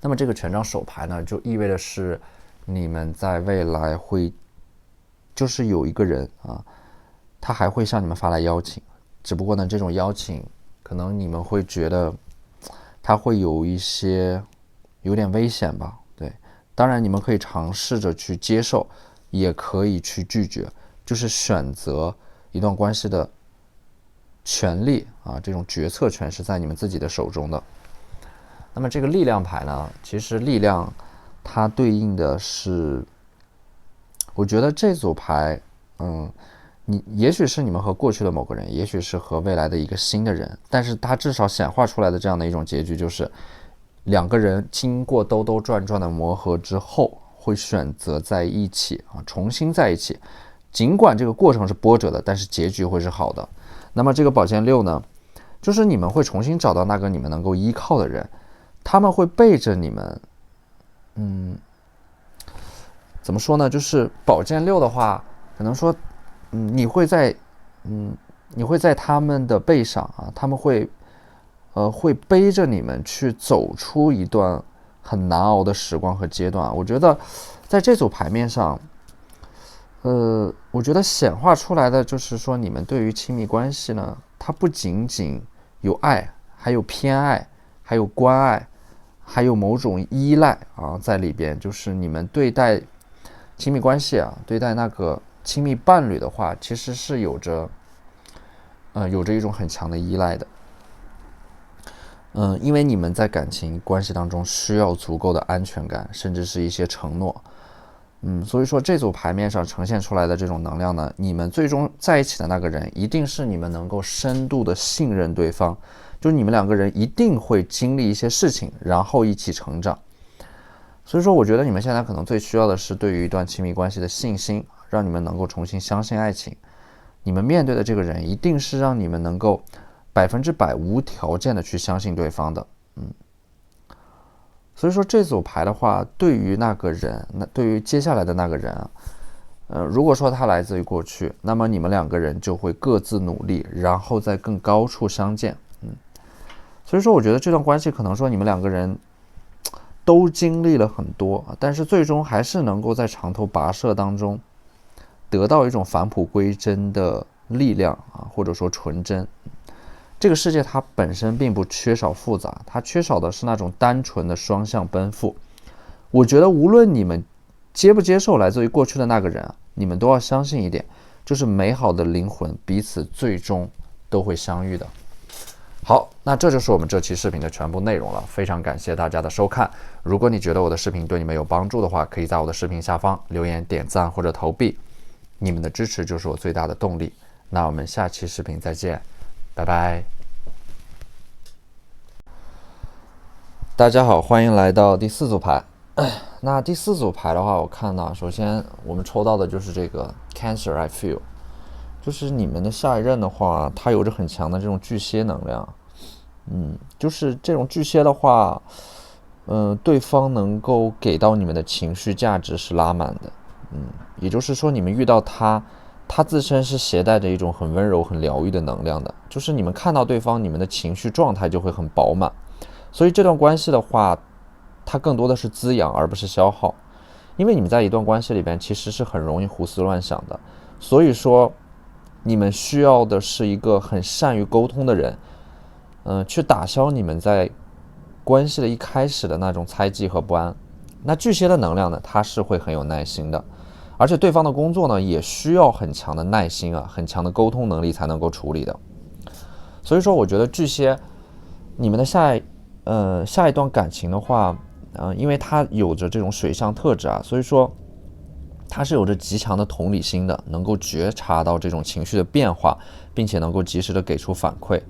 那么这个权杖手牌呢，就意味的是你们在未来会，就是有一个人啊，他还会向你们发来邀请，只不过呢，这种邀请可能你们会觉得他会有点危险吧，对。当然，你们可以尝试着去接受，也可以去拒绝，就是选择一段关系的权利啊，这种决策权是在你们自己的手中的。那么这个力量牌呢，其实力量它对应的是，我觉得这组牌，你也许是你们和过去的某个人，也许是和未来的一个新的人，但是它至少显化出来的这样的一种结局就是，两个人经过兜兜转转的磨合之后，会选择在一起啊，重新在一起。尽管这个过程是波折的，但是结局会是好的。那么这个宝剑6呢，就是你们会重新找到那个你们能够依靠的人，他们会背着你们，怎么说呢？就是宝剑6的话，可能说，你会在他们的背上啊，他们会背着你们去走出一段很难熬的时光和阶段。我觉得在这组牌面上，我觉得显化出来的就是说，你们对于亲密关系呢，它不仅仅有爱，还有偏爱，还有关爱，还有某种依赖啊在里边。就是你们对待亲密关系啊，对待那个亲密伴侣的话，其实是有着一种很强的依赖的。因为你们在感情关系当中需要足够的安全感，甚至是一些承诺。所以说这组牌面上呈现出来的这种能量呢，你们最终在一起的那个人，一定是你们能够深度的信任对方，就是你们两个人一定会经历一些事情，然后一起成长。所以说我觉得你们现在可能最需要的是对于一段亲密关系的信心，让你们能够重新相信爱情。你们面对的这个人一定是让你们能够100%无条件的去相信对方的。所以说这组牌的话，对于那个人，对于接下来的那个人啊，如果说他来自于过去，那么你们两个人就会各自努力，然后在更高处相见。所以说我觉得这段关系可能说你们两个人都经历了很多，但是最终还是能够在长途跋涉当中得到一种返璞归真的力量啊，或者说纯真。这个世界它本身并不缺少复杂，它缺少的是那种单纯的双向奔赴。我觉得无论你们接不接受来自于过去的那个人啊，你们都要相信一点，就是美好的灵魂彼此最终都会相遇的。好，那这就是我们这期视频的全部内容了，非常感谢大家的收看。如果你觉得我的视频对你们有帮助的话，可以在我的视频下方留言、点赞或者投币，你们的支持就是我最大的动力。那我们下期视频再见，拜拜。大家好，欢迎来到第4组牌。那第4组牌的话，我看到首先我们抽到的就是这个 Cancer I feel， 就是你们的下一任的话，它有着很强的这种巨蟹能量。就是这种巨蟹的话，对方能够给到你们的情绪价值是拉满的。也就是说，你们遇到他自身是携带着一种很温柔、很疗愈的能量的。就是你们看到对方，你们的情绪状态就会很饱满。所以这段关系的话，它更多的是滋养而不是消耗。因为你们在一段关系里边其实是很容易胡思乱想的，所以说你们需要的是一个很善于沟通的人，去打消你们在关系的一开始的那种猜忌和不安。那巨蟹的能量呢，它是会很有耐心的，而且对方的工作呢也需要很强的耐心很强的沟通能力才能够处理的。所以说我觉得巨蟹你们的下一段感情的话，因为它有着这种水象特质所以说它是有着极强的同理心的，能够觉察到这种情绪的变化，并且能够及时的给出反馈。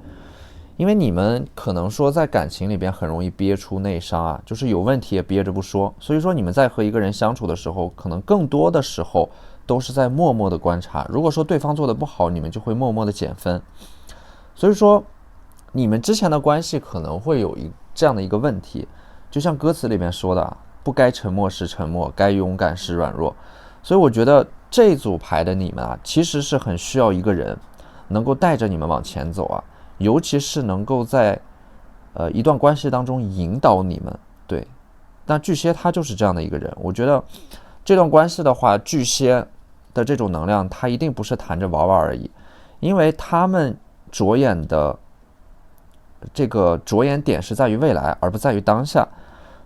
因为你们可能说在感情里边很容易憋出内伤就是有问题也憋着不说，所以说你们在和一个人相处的时候，可能更多的时候都是在默默的观察。如果说对方做的不好，你们就会默默的减分。所以说你们之前的关系可能会有这样的一个问题，就像歌词里面说的不该沉默时沉默，该勇敢时软弱。所以我觉得这组牌的你们其实是很需要一个人能够带着你们往前走尤其是能够在一段关系当中引导你们。对，那巨蟹他就是这样的一个人。我觉得这段关系的话，巨蟹的这种能量他一定不是谈着玩玩而已，因为他们着眼的这个着眼点是在于未来而不在于当下。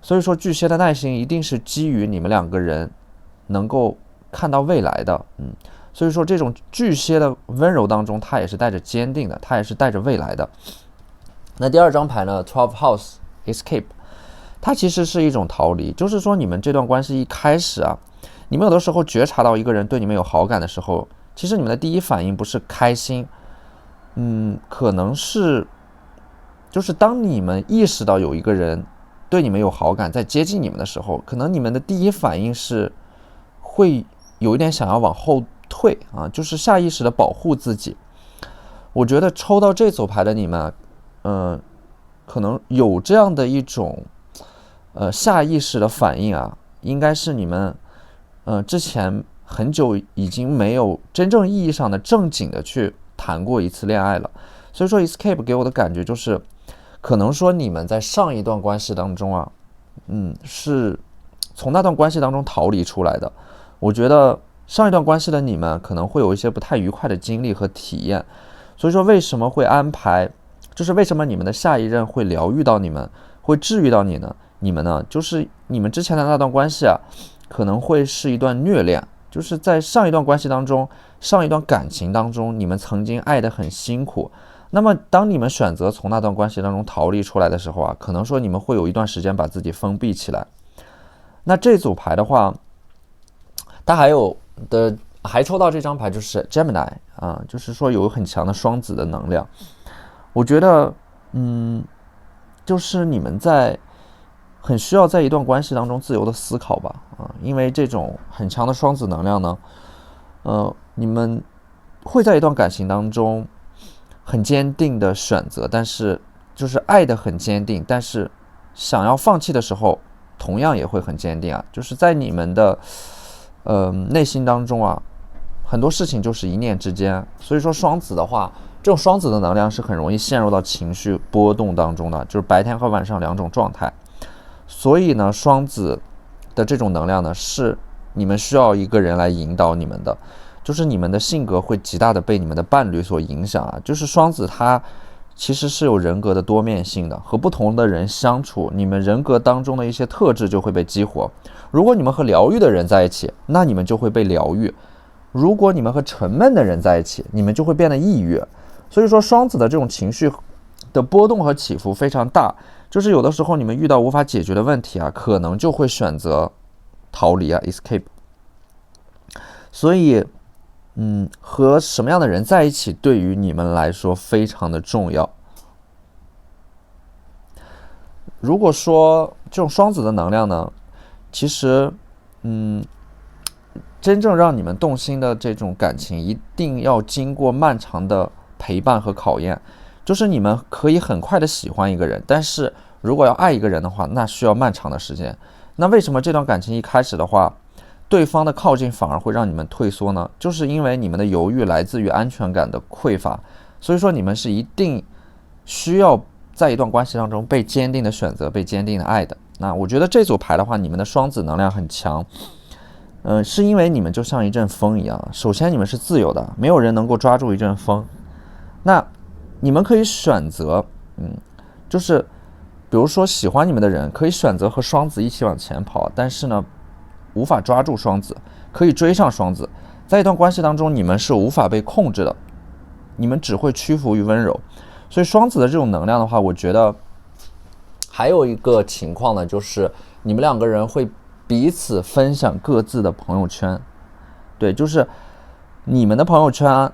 所以说巨蟹的耐心一定是基于你们两个人能够看到未来的。所以说这种巨蟹的温柔当中，它也是带着坚定的，它也是带着未来的。那第2张牌呢 12 House Escape， 它其实是一种逃离。就是说你们这段关系一开始你们有的时候觉察到一个人对你们有好感的时候，其实你们的第一反应不是开心，可能是就是当你们意识到有一个人对你们有好感，在接近你们的时候，可能你们的第一反应是会有一点想要往后退就是下意识的保护自己。我觉得抽到这组牌的你们可能有这样的一种下意识的反应应该是你们之前很久已经没有真正意义上的正经的去谈过一次恋爱了。所以说 Escape 给我的感觉就是可能说你们在上一段关系当中是从那段关系当中逃离出来的。我觉得上一段关系的你们可能会有一些不太愉快的经历和体验，所以说为什么会安排，就是为什么你们的下一任会疗愈到你们，会治愈到你们呢，就是你们之前的那段关系可能会是一段虐恋。就是在上一段关系当中，上一段感情当中，你们曾经爱得很辛苦，那么当你们选择从那段关系当中逃离出来的时候可能说你们会有一段时间把自己封闭起来。那这组牌的话，它还抽到这张牌就是 Gemini 就是说有很强的双子的能量。我觉得就是你们很需要在一段关系当中自由的思考吧因为这种很强的双子能量呢你们会在一段感情当中很坚定的选择，但是就是爱得很坚定，但是想要放弃的时候同样也会很坚定就是在你们的内心当中很多事情就是一念之间。所以说双子的话，这种双子的能量是很容易陷入到情绪波动当中的，就是白天和晚上两种状态。所以呢，双子的这种能量呢，是你们需要一个人来引导你们的，就是你们的性格会极大的被你们的伴侣所影响就是双子他其实是有人格的多面性的，和不同的人相处，你们人格当中的一些特质就会被激活。如果你们和疗愈的人在一起，那你们就会被疗愈；如果你们和沉闷的人在一起，你们就会变得抑郁。所以说双子的这种情绪的波动和起伏非常大，就是有的时候你们遇到无法解决的问题啊，可能就会选择逃离啊 escape。 所以和什么样的人在一起对于你们来说非常的重要。如果说这种双子的能量呢，其实真正让你们动心的这种感情一定要经过漫长的陪伴和考验，就是你们可以很快的喜欢一个人，但是如果要爱一个人的话，那需要漫长的时间。那为什么这段感情一开始的话，对方的靠近反而会让你们退缩呢？就是因为你们的犹豫来自于安全感的匮乏，所以说你们是一定需要在一段关系当中被坚定的选择，被坚定的爱的。那我觉得这组牌的话，你们的双子能量很强，是因为你们就像一阵风一样。首先你们是自由的，没有人能够抓住一阵风。那你们可以选择，就是比如说喜欢你们的人可以选择和双子一起往前跑，但是呢无法抓住双子，可以追上双子。在一段关系当中，你们是无法被控制的，你们只会屈服于温柔。所以双子的这种能量的话，我觉得还有一个情况呢，就是你们两个人会彼此分享各自的朋友圈。对，就是你们的朋友圈，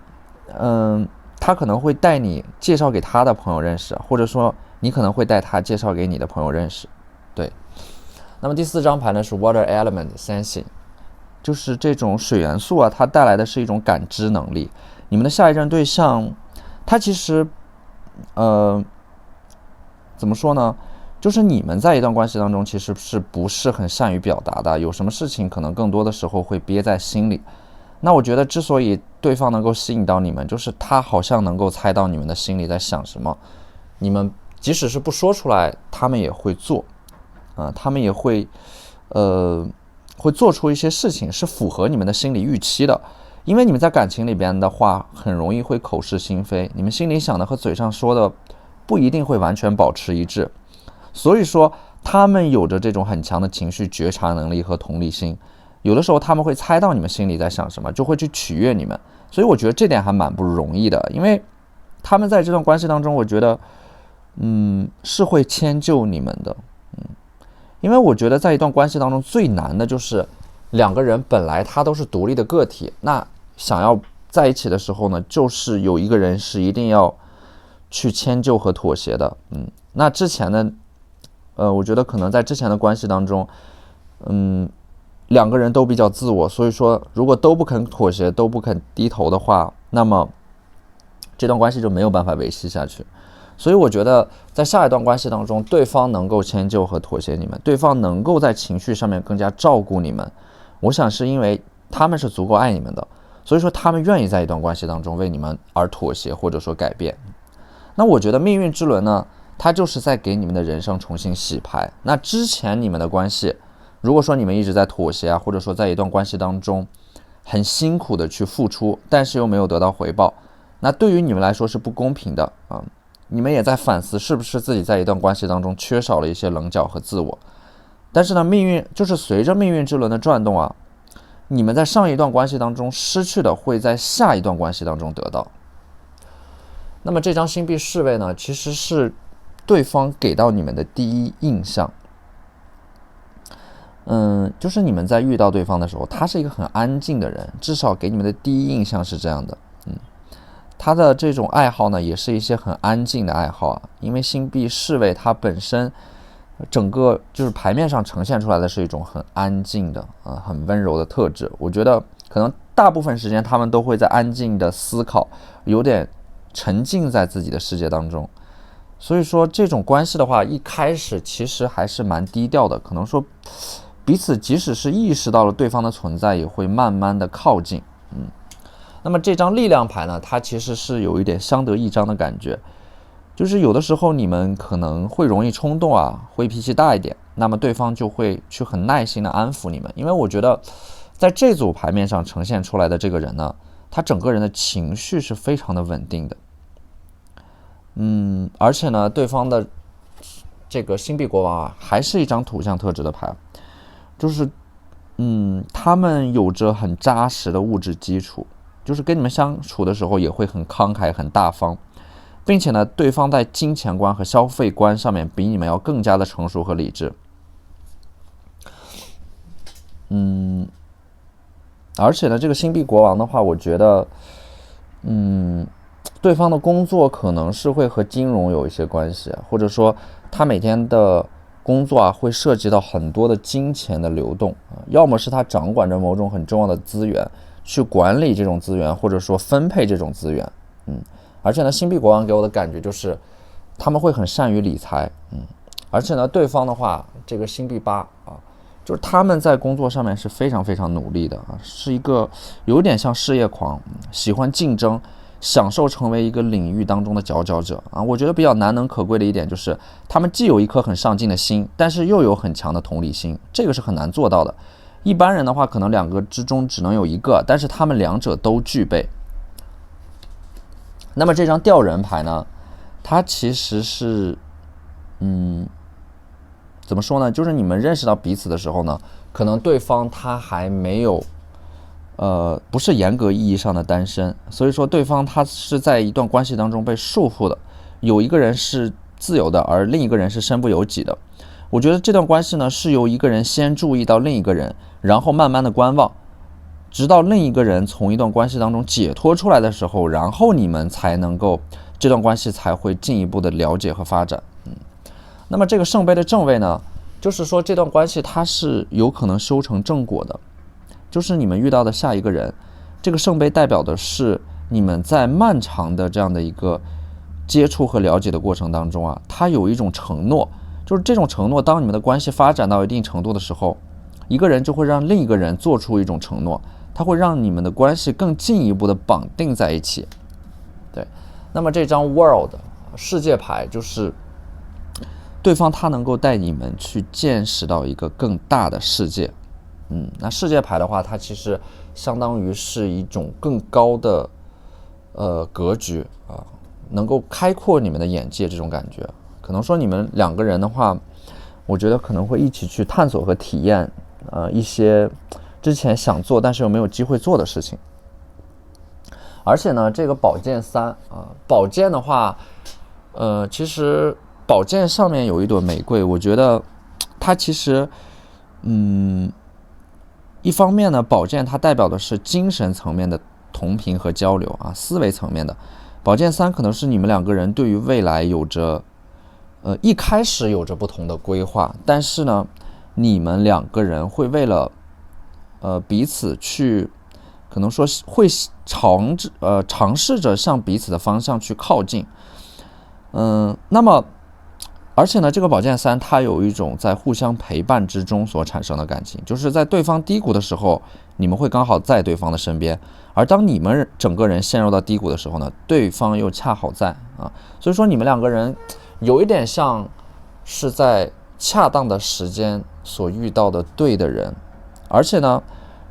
他可能会带你介绍给他的朋友认识，或者说你可能会带他介绍给你的朋友认识。对。那么第4张牌呢是 Water Element Sensing， 就是这种水元素啊，它带来的是一种感知能力。你们的下一任对象，他其实怎么说呢，就是你们在一段关系当中其实是不是很善于表达的，有什么事情可能更多的时候会憋在心里。那我觉得之所以对方能够吸引到你们，就是他好像能够猜到你们的心里在想什么，你们即使是不说出来，他们也会做，他们也会做出一些事情是符合你们的心理预期的。因为你们在感情里边的话，很容易会口是心非，你们心里想的和嘴上说的不一定会完全保持一致，所以说他们有着这种很强的情绪觉察能力和同理心，有的时候他们会猜到你们心里在想什么，就会去取悦你们。所以我觉得这点还蛮不容易的，因为他们在这段关系当中，我觉得是会迁就你们的。因为我觉得在一段关系当中最难的就是两个人本来他都是独立的个体，那想要在一起的时候呢，就是有一个人是一定要去迁就和妥协的。那之前呢我觉得可能在之前的关系当中两个人都比较自我，所以说如果都不肯妥协，都不肯低头的话，那么这段关系就没有办法维系下去。所以我觉得在下一段关系当中，对方能够迁就和妥协你们，对方能够在情绪上面更加照顾你们，我想是因为他们是足够爱你们的，所以说他们愿意在一段关系当中为你们而妥协或者说改变。那我觉得命运之轮呢，它就是在给你们的人生重新洗牌。那之前你们的关系，如果说你们一直在妥协啊，或者说在一段关系当中很辛苦的去付出，但是又没有得到回报，那对于你们来说是不公平的啊。你们也在反思是不是自己在一段关系当中缺少了一些棱角和自我。但是呢，命运就是随着命运之轮的转动啊，你们在上一段关系当中失去的会在下一段关系当中得到。那么这张星币侍卫呢，其实是对方给到你们的第一印象。就是你们在遇到对方的时候，他是一个很安静的人，至少给你们的第一印象是这样的。他的这种爱好呢，也是一些很安静的爱好啊。因为星币侍卫它本身整个就是牌面上呈现出来的是一种很安静的很温柔的特质。我觉得可能大部分时间他们都会在安静的思考，有点沉浸在自己的世界当中。所以说这种关系的话，一开始其实还是蛮低调的，可能说彼此即使是意识到了对方的存在，也会慢慢的靠近。那么这张力量牌呢，它其实是有一点相得益彰的感觉，就是有的时候你们可能会容易冲动啊，会脾气大一点，那么对方就会去很耐心的安抚你们。因为我觉得在这组牌面上呈现出来的这个人呢，他整个人的情绪是非常的稳定的。而且呢，对方的这个星币国王啊，还是一张土象特质的牌，就是他们有着很扎实的物质基础，就是跟你们相处的时候也会很慷慨很大方。并且呢，对方在金钱观和消费观上面比你们要更加的成熟和理智。而且呢，这个星币国王的话，我觉得，对方的工作可能是会和金融有一些关系，或者说他每天的工作啊，会涉及到很多的金钱的流动啊，要么是他掌管着某种很重要的资源，去管理这种资源，或者说分配这种资源，而且呢，星币国王给我的感觉就是他们会很善于理财，而且呢，对方的话，这个星币八啊，就是他们在工作上面是非常非常努力的啊，是一个有点像事业狂，喜欢竞争，享受成为一个领域当中的佼佼者啊。我觉得比较难能可贵的一点就是，他们既有一颗很上进的心，但是又有很强的同理心，这个是很难做到的。一般人的话，可能两个之中只能有一个，但是他们两者都具备。那么这张吊人牌呢，它其实是，怎么说呢？就是你们认识到彼此的时候呢，可能对方他还没有，不是严格意义上的单身，所以说对方他是在一段关系当中被束缚的，有一个人是自由的，而另一个人是身不由己的。我觉得这段关系呢，是由一个人先注意到另一个人，然后慢慢的观望，直到另一个人从一段关系当中解脱出来的时候，然后你们才能够，这段关系才会进一步的了解和发展。那么这个圣杯的正位呢，就是说这段关系它是有可能修成正果的，就是你们遇到的下一个人，这个圣杯代表的是你们在漫长的这样的一个接触和了解的过程当中啊，它有一种承诺，就是这种承诺，当你们的关系发展到一定程度的时候，一个人就会让另一个人做出一种承诺，它会让你们的关系更进一步的绑定在一起。对，那么这张 World 世界牌就是对方他能够带你们去见识到一个更大的世界。那世界牌的话，它其实相当于是一种更高的格局啊，能够开阔你们的眼界，这种感觉。可能说你们两个人的话，我觉得可能会一起去探索和体验一些之前想做但是又没有机会做的事情。而且呢，这个宝剑三啊，宝剑的话，其实宝剑上面有一朵玫瑰，我觉得它其实，一方面呢，宝剑它代表的是精神层面的同频和交流啊，思维层面的。宝剑三可能是你们两个人对于未来有着，一开始有着不同的规划，但是呢，你们两个人会为了，彼此去，可能说会尝试着向彼此的方向去靠近。那么，而且呢，这个宝剑三它有一种在互相陪伴之中所产生的感情，就是在对方低谷的时候，你们会刚好在对方的身边，而当你们整个人陷入到低谷的时候呢，对方又恰好在啊，所以说你们两个人有一点像是在恰当的时间所遇到的对的人。而且呢，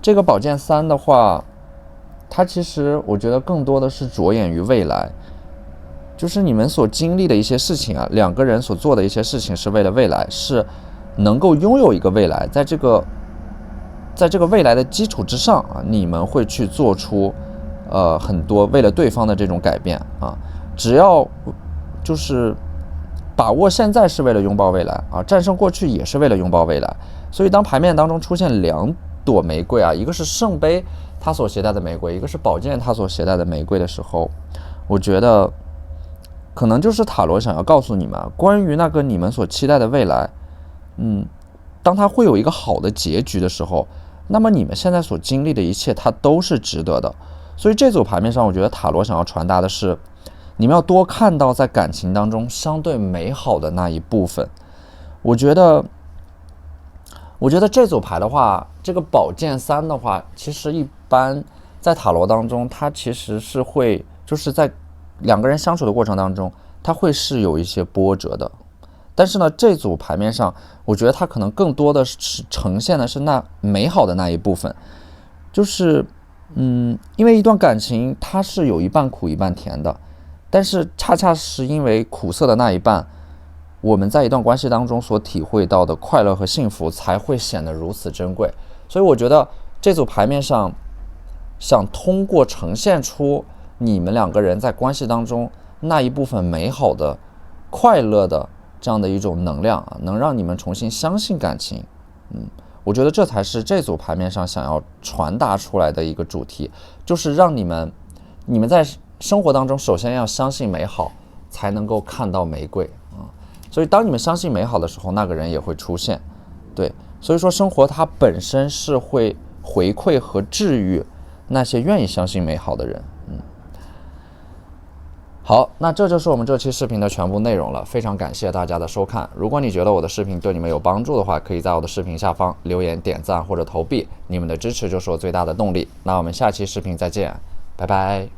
这个宝剑三的话，它其实我觉得更多的是着眼于未来，就是你们所经历的一些事情啊，两个人所做的一些事情是为了未来，是能够拥有一个未来，在这个未来的基础之上啊，你们会去做出很多为了对方的这种改变啊，只要就是把握现在是为了拥抱未来啊，战胜过去也是为了拥抱未来。所以当牌面当中出现两朵玫瑰啊，一个是圣杯它所携带的玫瑰，一个是宝剑它所携带的玫瑰的时候，我觉得可能就是塔罗想要告诉你们，关于那个你们所期待的未来，当它会有一个好的结局的时候，那么你们现在所经历的一切它都是值得的。所以这组牌面上，我觉得塔罗想要传达的是，你们要多看到在感情当中相对美好的那一部分。我觉得这组牌的话，这个宝剑三的话，其实一般在塔罗当中，它其实是会就是在两个人相处的过程当中，它会是有一些波折的。但是呢，这组牌面上，我觉得它可能更多的是呈现的是那美好的那一部分，就是因为一段感情它是有一半苦一半甜的，但是恰恰是因为苦涩的那一半，我们在一段关系当中所体会到的快乐和幸福才会显得如此珍贵。所以我觉得这组牌面上想通过呈现出你们两个人在关系当中那一部分美好的、快乐的这样的一种能量啊，能让你们重新相信感情。我觉得这才是这组牌面上想要传达出来的一个主题，就是让你们在生活当中首先要相信美好，才能够看到玫瑰啊。所以当你们相信美好的时候，那个人也会出现。对，所以说生活它本身是会回馈和治愈那些愿意相信美好的人。好，那这就是我们这期视频的全部内容了，非常感谢大家的收看。如果你觉得我的视频对你们有帮助的话，可以在我的视频下方留言、点赞或者投币，你们的支持就是我最大的动力。那我们下期视频再见，拜拜。